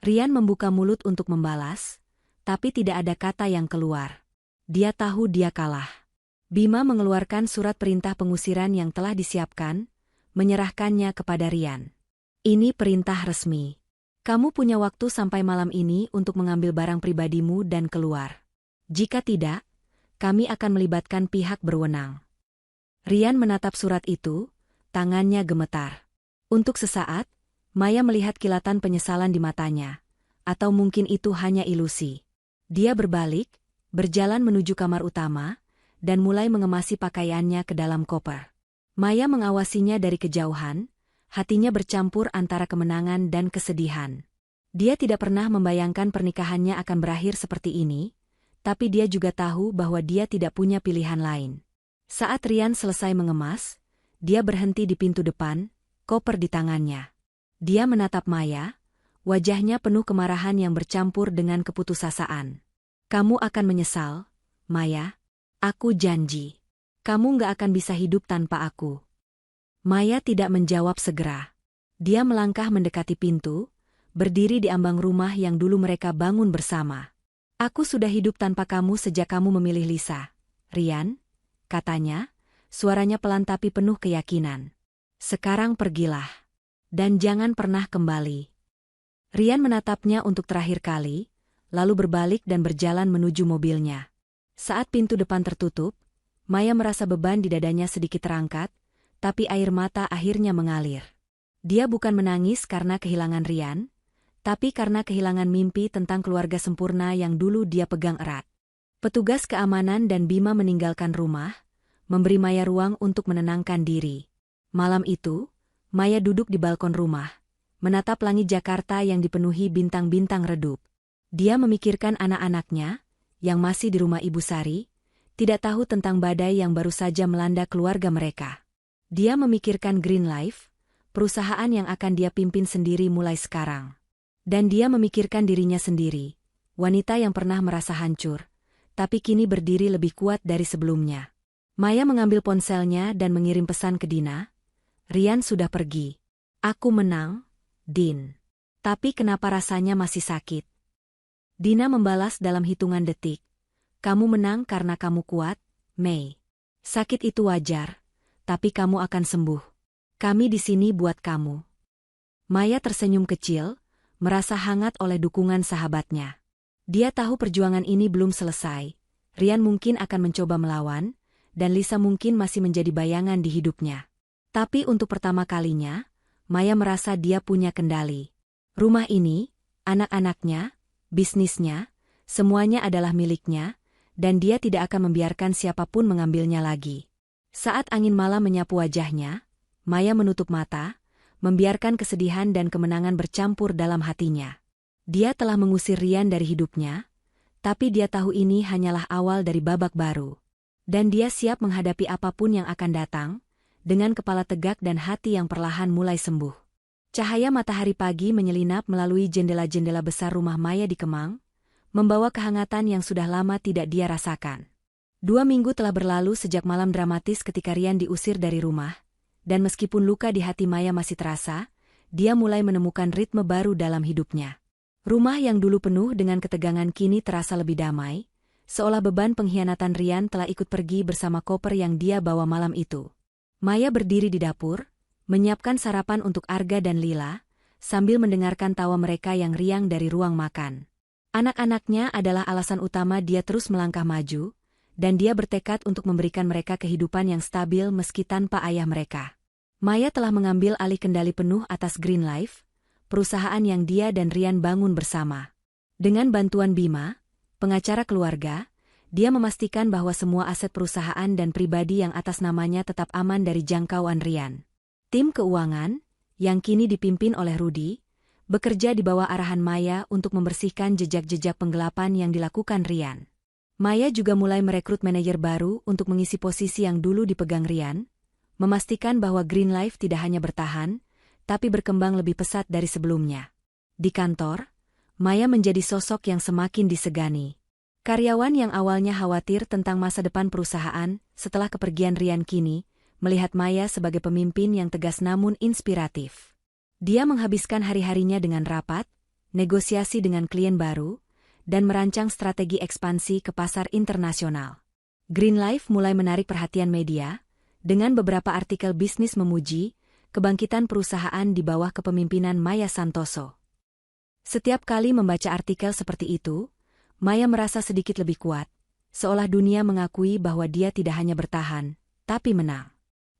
Rian membuka mulut untuk membalas, tapi tidak ada kata yang keluar. Dia tahu dia kalah. Bima mengeluarkan surat perintah pengusiran yang telah disiapkan, menyerahkannya kepada Rian. Ini perintah resmi. Kamu punya waktu sampai malam ini untuk mengambil barang pribadimu dan keluar. Jika tidak, kami akan melibatkan pihak berwenang. Rian menatap surat itu, tangannya gemetar. Untuk sesaat, Maya melihat kilatan penyesalan di matanya. Atau mungkin itu hanya ilusi. Dia berbalik, berjalan menuju kamar utama, dan mulai mengemasi pakaiannya ke dalam koper. Maya mengawasinya dari kejauhan, hatinya bercampur antara kemenangan dan kesedihan. Dia tidak pernah membayangkan pernikahannya akan berakhir seperti ini, tapi dia juga tahu bahwa dia tidak punya pilihan lain. Saat Rian selesai mengemas, dia berhenti di pintu depan, koper di tangannya. Dia menatap Maya, wajahnya penuh kemarahan yang bercampur dengan keputusasaan. Kamu akan menyesal, Maya. Aku janji. Kamu nggak akan bisa hidup tanpa aku. Maya tidak menjawab segera. Dia melangkah mendekati pintu, berdiri di ambang rumah yang dulu mereka bangun bersama. Aku sudah hidup tanpa kamu sejak kamu memilih Lisa, Rian, katanya, suaranya pelan tapi penuh keyakinan. Sekarang pergilah. Dan jangan pernah kembali. Rian menatapnya untuk terakhir kali, lalu berbalik dan berjalan menuju mobilnya. Saat pintu depan tertutup, Maya merasa beban di dadanya sedikit terangkat, tapi air mata akhirnya mengalir. Dia bukan menangis karena kehilangan Rian, tapi karena kehilangan mimpi tentang keluarga sempurna yang dulu dia pegang erat. Petugas keamanan dan Bima meninggalkan rumah, memberi Maya ruang untuk menenangkan diri. Malam itu, Maya duduk di balkon rumah, menatap langit Jakarta yang dipenuhi bintang-bintang redup. Dia memikirkan anak-anaknya, yang masih di rumah Ibu Sari, tidak tahu tentang badai yang baru saja melanda keluarga mereka. Dia memikirkan Green Life, perusahaan yang akan dia pimpin sendiri mulai sekarang. Dan dia memikirkan dirinya sendiri, wanita yang pernah merasa hancur, tapi kini berdiri lebih kuat dari sebelumnya. Maya mengambil ponselnya dan mengirim pesan ke Dina. Rian sudah pergi. Aku menang, Din. Tapi kenapa rasanya masih sakit? Dina membalas dalam hitungan detik. Kamu menang karena kamu kuat, Mei. Sakit itu wajar, tapi kamu akan sembuh. Kami di sini buat kamu. Maya tersenyum kecil, merasa hangat oleh dukungan sahabatnya. Dia tahu perjuangan ini belum selesai. Rian mungkin akan mencoba melawan, dan Lisa mungkin masih menjadi bayangan di hidupnya. Tapi untuk pertama kalinya, Maya merasa dia punya kendali. Rumah ini, anak-anaknya, bisnisnya, semuanya adalah miliknya, dan dia tidak akan membiarkan siapapun mengambilnya lagi. Saat angin malam menyapu wajahnya, Maya menutup mata, membiarkan kesedihan dan kemenangan bercampur dalam hatinya. Dia telah mengusir Rian dari hidupnya, tapi dia tahu ini hanyalah awal dari babak baru. Dan dia siap menghadapi apapun yang akan datang, dengan kepala tegak dan hati yang perlahan mulai sembuh. Cahaya matahari pagi menyelinap melalui jendela-jendela besar rumah Maya di Kemang, membawa kehangatan yang sudah lama tidak dia rasakan. 2 minggu telah berlalu sejak malam dramatis ketika Rian diusir dari rumah, dan meskipun luka di hati Maya masih terasa, dia mulai menemukan ritme baru dalam hidupnya. Rumah yang dulu penuh dengan ketegangan kini terasa lebih damai, seolah beban pengkhianatan Rian telah ikut pergi bersama koper yang dia bawa malam itu. Maya berdiri di dapur, menyiapkan sarapan untuk Arga dan Lila, sambil mendengarkan tawa mereka yang riang dari ruang makan. Anak-anaknya adalah alasan utama dia terus melangkah maju, dan dia bertekad untuk memberikan mereka kehidupan yang stabil meski tanpa ayah mereka. Maya telah mengambil alih kendali penuh atas Green Life, perusahaan yang dia dan Rian bangun bersama. Dengan bantuan Bima, pengacara keluarga, dia memastikan bahwa semua aset perusahaan dan pribadi yang atas namanya tetap aman dari jangkauan Rian. Tim keuangan, yang kini dipimpin oleh Rudy, bekerja di bawah arahan Maya untuk membersihkan jejak-jejak penggelapan yang dilakukan Rian. Maya juga mulai merekrut manajer baru untuk mengisi posisi yang dulu dipegang Rian, memastikan bahwa Green Life tidak hanya bertahan, tapi berkembang lebih pesat dari sebelumnya. Di kantor, Maya menjadi sosok yang semakin disegani. Karyawan yang awalnya khawatir tentang masa depan perusahaan setelah kepergian Rian kini, melihat Maya sebagai pemimpin yang tegas namun inspiratif. Dia menghabiskan hari-harinya dengan rapat, negosiasi dengan klien baru, dan merancang strategi ekspansi ke pasar internasional. Green Life mulai menarik perhatian media, dengan beberapa artikel bisnis memuji kebangkitan perusahaan di bawah kepemimpinan Maya Santoso. Setiap kali membaca artikel seperti itu, Maya merasa sedikit lebih kuat, seolah dunia mengakui bahwa dia tidak hanya bertahan, tapi menang.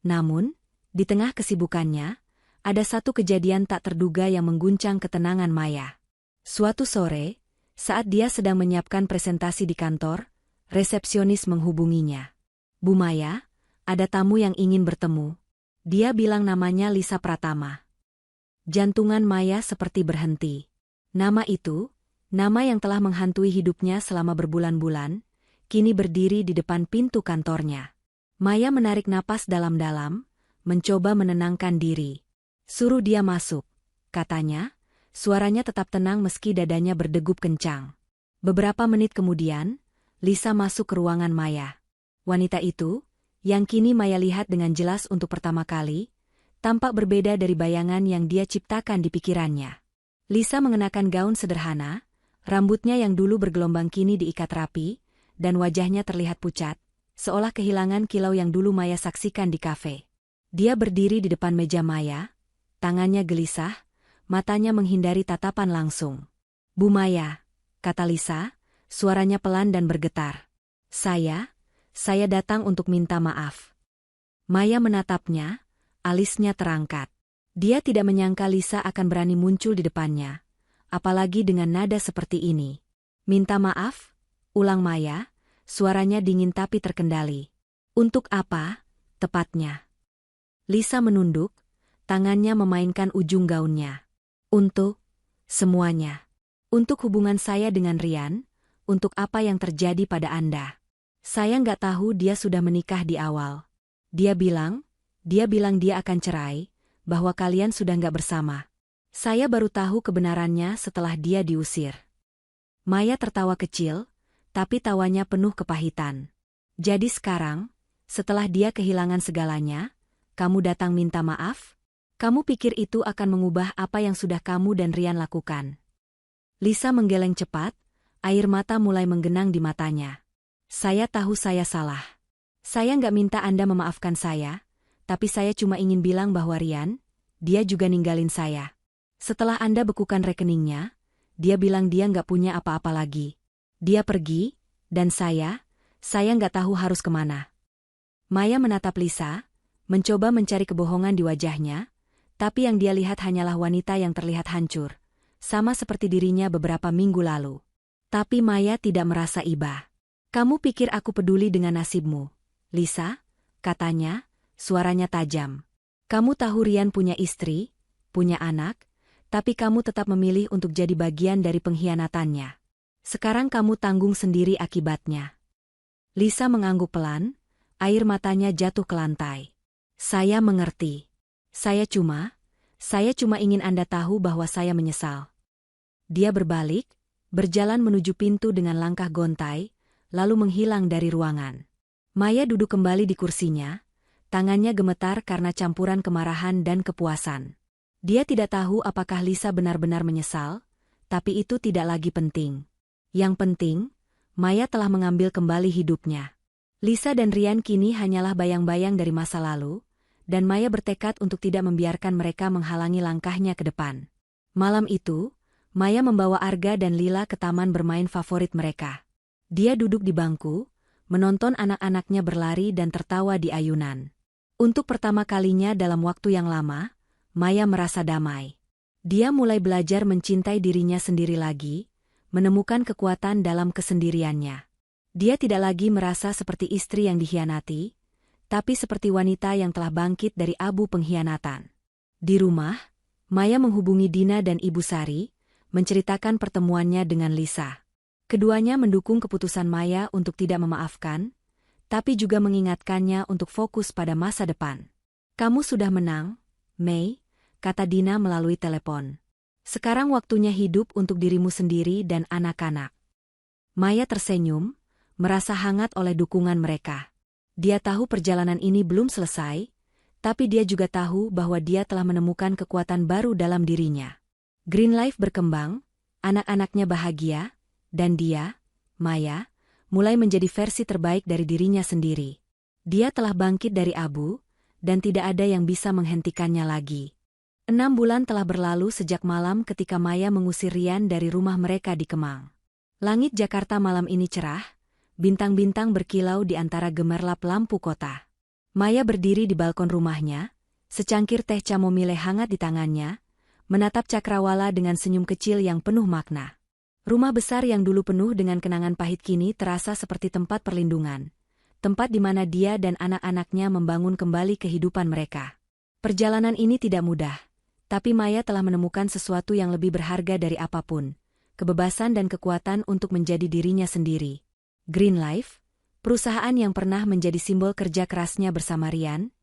Namun, di tengah kesibukannya, ada satu kejadian tak terduga yang mengguncang ketenangan Maya. Suatu sore, saat dia sedang menyiapkan presentasi di kantor, resepsionis menghubunginya. Bu Maya, ada tamu yang ingin bertemu. Dia bilang namanya Lisa Pratama. Jantungan Maya seperti berhenti. Nama itu, nama yang telah menghantui hidupnya selama berbulan-bulan, kini berdiri di depan pintu kantornya. Maya menarik napas dalam-dalam, mencoba menenangkan diri. Suruh dia masuk, katanya. Suaranya tetap tenang meski dadanya berdegup kencang. Beberapa menit kemudian, Lisa masuk ke ruangan Maya. Wanita itu, yang kini Maya lihat dengan jelas untuk pertama kali, tampak berbeda dari bayangan yang dia ciptakan di pikirannya. Lisa mengenakan gaun sederhana, rambutnya yang dulu bergelombang kini diikat rapi, dan wajahnya terlihat pucat, seolah kehilangan kilau yang dulu Maya saksikan di kafe. Dia berdiri di depan meja Maya, tangannya gelisah, matanya menghindari tatapan langsung. "Bu Maya," kata Lisa, suaranya pelan dan bergetar. Saya datang untuk minta maaf." Maya menatapnya, alisnya terangkat. Dia tidak menyangka Lisa akan berani muncul di depannya, apalagi dengan nada seperti ini. "Minta maaf?" ulang Maya, suaranya dingin tapi terkendali. "Untuk apa, tepatnya?" Lisa menunduk, tangannya memainkan ujung gaunnya. "Untuk semuanya. Untuk hubungan saya dengan Rian, untuk apa yang terjadi pada Anda. Saya nggak tahu dia sudah menikah di awal. Dia bilang dia akan cerai, bahwa kalian sudah nggak bersama. Saya baru tahu kebenarannya setelah dia diusir." Maya tertawa kecil, tapi tawanya penuh kepahitan. "Jadi sekarang, setelah dia kehilangan segalanya, kamu datang minta maaf? Kamu pikir itu akan mengubah apa yang sudah kamu dan Rian lakukan?" Lisa menggeleng cepat, air mata mulai menggenang di matanya. "Saya tahu saya salah. Saya nggak minta Anda memaafkan saya, tapi saya cuma ingin bilang bahwa Rian, dia juga ninggalin saya. Setelah Anda bekukan rekeningnya, dia bilang dia nggak punya apa-apa lagi. Dia pergi, dan saya nggak tahu harus kemana." Maya menatap Lisa, mencoba mencari kebohongan di wajahnya, tapi yang dia lihat hanyalah wanita yang terlihat hancur, sama seperti dirinya beberapa minggu lalu. Tapi Maya tidak merasa iba. "Kamu pikir aku peduli dengan nasibmu, Lisa?" katanya, suaranya tajam. "Kamu tahu Rian punya istri, punya anak, tapi kamu tetap memilih untuk jadi bagian dari pengkhianatannya. Sekarang kamu tanggung sendiri akibatnya." Lisa mengangguk pelan, air matanya jatuh ke lantai. "Saya mengerti. Saya cuma ingin Anda tahu bahwa saya menyesal." Dia berbalik, berjalan menuju pintu dengan langkah gontai, lalu menghilang dari ruangan. Maya duduk kembali di kursinya, tangannya gemetar karena campuran kemarahan dan kepuasan. Dia tidak tahu apakah Lisa benar-benar menyesal, tapi itu tidak lagi penting. Yang penting, Maya telah mengambil kembali hidupnya. Lisa dan Rian kini hanyalah bayang-bayang dari masa lalu, dan Maya bertekad untuk tidak membiarkan mereka menghalangi langkahnya ke depan. Malam itu, Maya membawa Arga dan Lila ke taman bermain favorit mereka. Dia duduk di bangku, menonton anak-anaknya berlari dan tertawa di ayunan. Untuk pertama kalinya dalam waktu yang lama, Maya merasa damai. Dia mulai belajar mencintai dirinya sendiri lagi, menemukan kekuatan dalam kesendiriannya. Dia tidak lagi merasa seperti istri yang dikhianati, tapi seperti wanita yang telah bangkit dari abu pengkhianatan. Di rumah, Maya menghubungi Dina dan Ibu Sari, menceritakan pertemuannya dengan Lisa. Keduanya mendukung keputusan Maya untuk tidak memaafkan, tapi juga mengingatkannya untuk fokus pada masa depan. "Kamu sudah menang, Mei," kata Dina melalui telepon. "Sekarang waktunya hidup untuk dirimu sendiri dan anak-anak." Maya tersenyum, merasa hangat oleh dukungan mereka. Dia tahu perjalanan ini belum selesai, tapi dia juga tahu bahwa dia telah menemukan kekuatan baru dalam dirinya. Green Life berkembang, anak-anaknya bahagia, dan dia, Maya, mulai menjadi versi terbaik dari dirinya sendiri. Dia telah bangkit dari abu, dan tidak ada yang bisa menghentikannya lagi. 6 bulan telah berlalu sejak malam ketika Maya mengusir Rian dari rumah mereka di Kemang. Langit Jakarta malam ini cerah, bintang-bintang berkilau di antara gemerlap lampu kota. Maya berdiri di balkon rumahnya, secangkir teh chamomile hangat di tangannya, menatap cakrawala dengan senyum kecil yang penuh makna. Rumah besar yang dulu penuh dengan kenangan pahit kini terasa seperti tempat perlindungan, tempat di mana dia dan anak-anaknya membangun kembali kehidupan mereka. Perjalanan ini tidak mudah, tapi Maya telah menemukan sesuatu yang lebih berharga dari apapun, kebebasan dan kekuatan untuk menjadi dirinya sendiri. Green Life, perusahaan yang pernah menjadi simbol kerja kerasnya bersama Rian,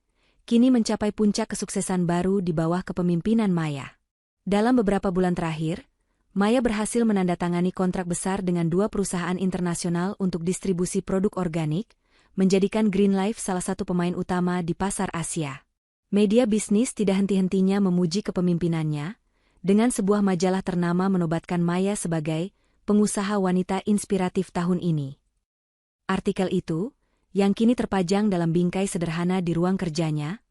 kini mencapai puncak kesuksesan baru di bawah kepemimpinan Maya. Dalam beberapa bulan terakhir, Maya berhasil menandatangani kontrak besar dengan 2 perusahaan internasional untuk distribusi produk organik, menjadikan Green Life salah satu pemain utama di pasar Asia. Media bisnis tidak henti-hentinya memuji kepemimpinannya, dengan sebuah majalah ternama menobatkan Maya sebagai pengusaha wanita inspiratif tahun ini. Artikel itu, yang kini terpajang dalam bingkai sederhana di ruang kerjanya,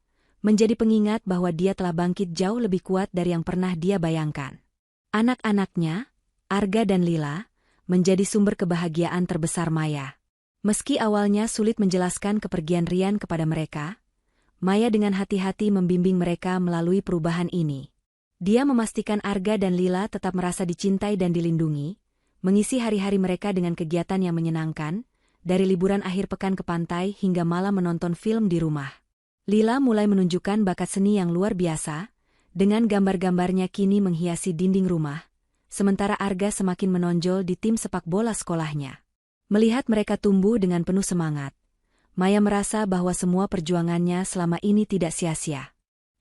menjadi pengingat bahwa dia telah bangkit jauh lebih kuat dari yang pernah dia bayangkan. Anak-anaknya, Arga dan Lila, menjadi sumber kebahagiaan terbesar Maya. Meski awalnya sulit menjelaskan kepergian Rian kepada mereka, Maya dengan hati-hati membimbing mereka melalui perubahan ini. Dia memastikan Arga dan Lila tetap merasa dicintai dan dilindungi, mengisi hari-hari mereka dengan kegiatan yang menyenangkan, dari liburan akhir pekan ke pantai hingga malam menonton film di rumah. Lila mulai menunjukkan bakat seni yang luar biasa, dengan gambar-gambarnya kini menghiasi dinding rumah, sementara Arga semakin menonjol di tim sepak bola sekolahnya. Melihat mereka tumbuh dengan penuh semangat, Maya merasa bahwa semua perjuangannya selama ini tidak sia-sia.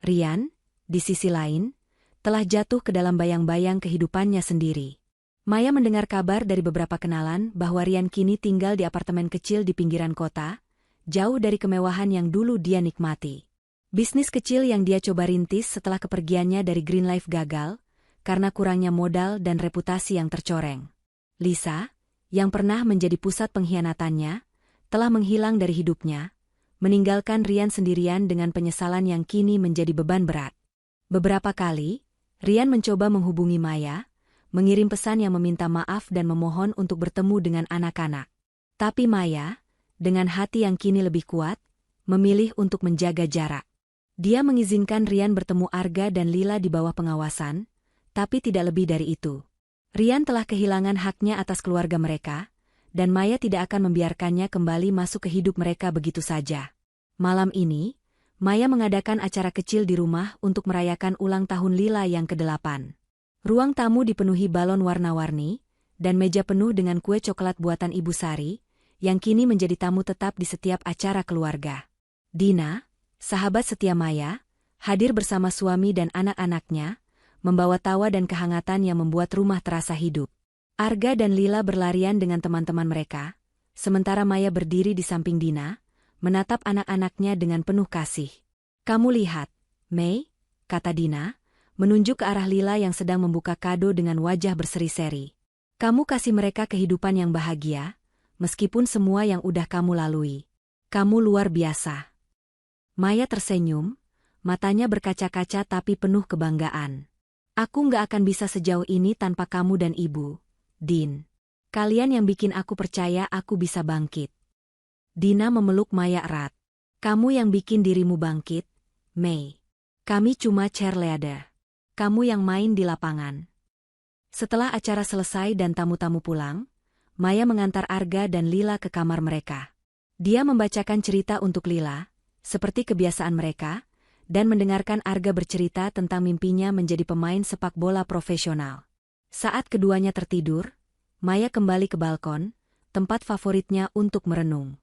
Rian, di sisi lain, telah jatuh ke dalam bayang-bayang kehidupannya sendiri. Maya mendengar kabar dari beberapa kenalan bahwa Rian kini tinggal di apartemen kecil di pinggiran kota, jauh dari kemewahan yang dulu dia nikmati. Bisnis kecil yang dia coba rintis setelah kepergiannya dari Green Life gagal, karena kurangnya modal dan reputasi yang tercoreng. Lisa, yang pernah menjadi pusat pengkhianatannya, telah menghilang dari hidupnya, meninggalkan Rian sendirian dengan penyesalan yang kini menjadi beban berat. Beberapa kali, Rian mencoba menghubungi Maya, mengirim pesan yang meminta maaf dan memohon untuk bertemu dengan anak-anak. Tapi Maya, dengan hati yang kini lebih kuat, memilih untuk menjaga jarak. Dia mengizinkan Rian bertemu Arga dan Lila di bawah pengawasan, tapi tidak lebih dari itu. Rian telah kehilangan haknya atas keluarga mereka, dan Maya tidak akan membiarkannya kembali masuk ke hidup mereka begitu saja. Malam ini, Maya mengadakan acara kecil di rumah untuk merayakan ulang tahun Lila yang ke-8. Ruang tamu dipenuhi balon warna-warni, dan meja penuh dengan kue coklat buatan Ibu Sari, yang kini menjadi tamu tetap di setiap acara keluarga. Dina, sahabat setia Maya, hadir bersama suami dan anak-anaknya, membawa tawa dan kehangatan yang membuat rumah terasa hidup. Arga dan Lila berlarian dengan teman-teman mereka, sementara Maya berdiri di samping Dina, menatap anak-anaknya dengan penuh kasih. "Kamu lihat, Mei," kata Dina, menunjuk ke arah Lila yang sedang membuka kado dengan wajah berseri-seri. "Kamu kasih mereka kehidupan yang bahagia, meskipun semua yang udah kamu lalui. Kamu luar biasa." Maya tersenyum, matanya berkaca-kaca tapi penuh kebanggaan. "Aku nggak akan bisa sejauh ini tanpa kamu dan Ibu, Din. Kalian yang bikin aku percaya aku bisa bangkit." Dina memeluk Maya erat. "Kamu yang bikin dirimu bangkit, Mei. Kami cuma cheerleader. Kamu yang main di lapangan." Setelah acara selesai dan tamu-tamu pulang, Maya mengantar Arga dan Lila ke kamar mereka. Dia membacakan cerita untuk Lila, seperti kebiasaan mereka, dan mendengarkan Arga bercerita tentang mimpinya menjadi pemain sepak bola profesional. Saat keduanya tertidur, Maya kembali ke balkon, tempat favoritnya untuk merenung.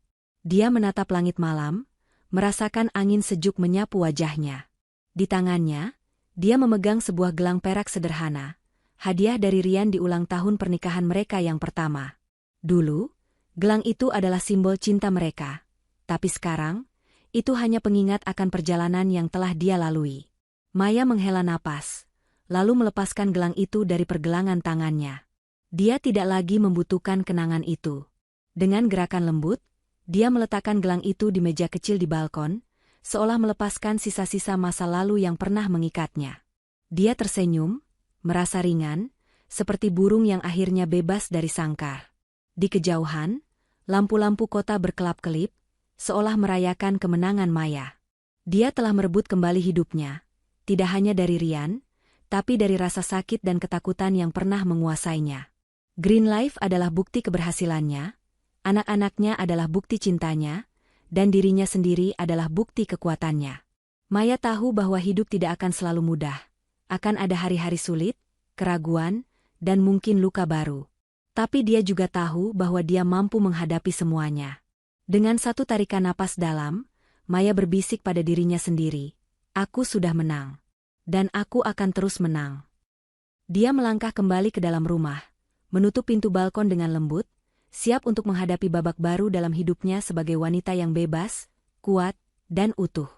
Dia menatap langit malam, merasakan angin sejuk menyapu wajahnya. Di tangannya, dia memegang sebuah gelang perak sederhana, hadiah dari Rian di ulang tahun pernikahan mereka yang pertama. Dulu, gelang itu adalah simbol cinta mereka, tapi sekarang, itu hanya pengingat akan perjalanan yang telah dia lalui. Maya menghela napas, lalu melepaskan gelang itu dari pergelangan tangannya. Dia tidak lagi membutuhkan kenangan itu. Dengan gerakan lembut, dia meletakkan gelang itu di meja kecil di balkon, seolah melepaskan sisa-sisa masa lalu yang pernah mengikatnya. Dia tersenyum, merasa ringan, seperti burung yang akhirnya bebas dari sangkar. Di kejauhan, lampu-lampu kota berkelap-kelip, seolah merayakan kemenangan Maya. Dia telah merebut kembali hidupnya, tidak hanya dari Rian, tapi dari rasa sakit dan ketakutan yang pernah menguasainya. Green Life adalah bukti keberhasilannya, anak-anaknya adalah bukti cintanya, dan dirinya sendiri adalah bukti kekuatannya. Maya tahu bahwa hidup tidak akan selalu mudah. Akan ada hari-hari sulit, keraguan, dan mungkin luka baru. Tapi dia juga tahu bahwa dia mampu menghadapi semuanya. Dengan satu tarikan napas dalam, Maya berbisik pada dirinya sendiri, "Aku sudah menang. Dan aku akan terus menang." Dia melangkah kembali ke dalam rumah, menutup pintu balkon dengan lembut, siap untuk menghadapi babak baru dalam hidupnya sebagai wanita yang bebas, kuat, dan utuh.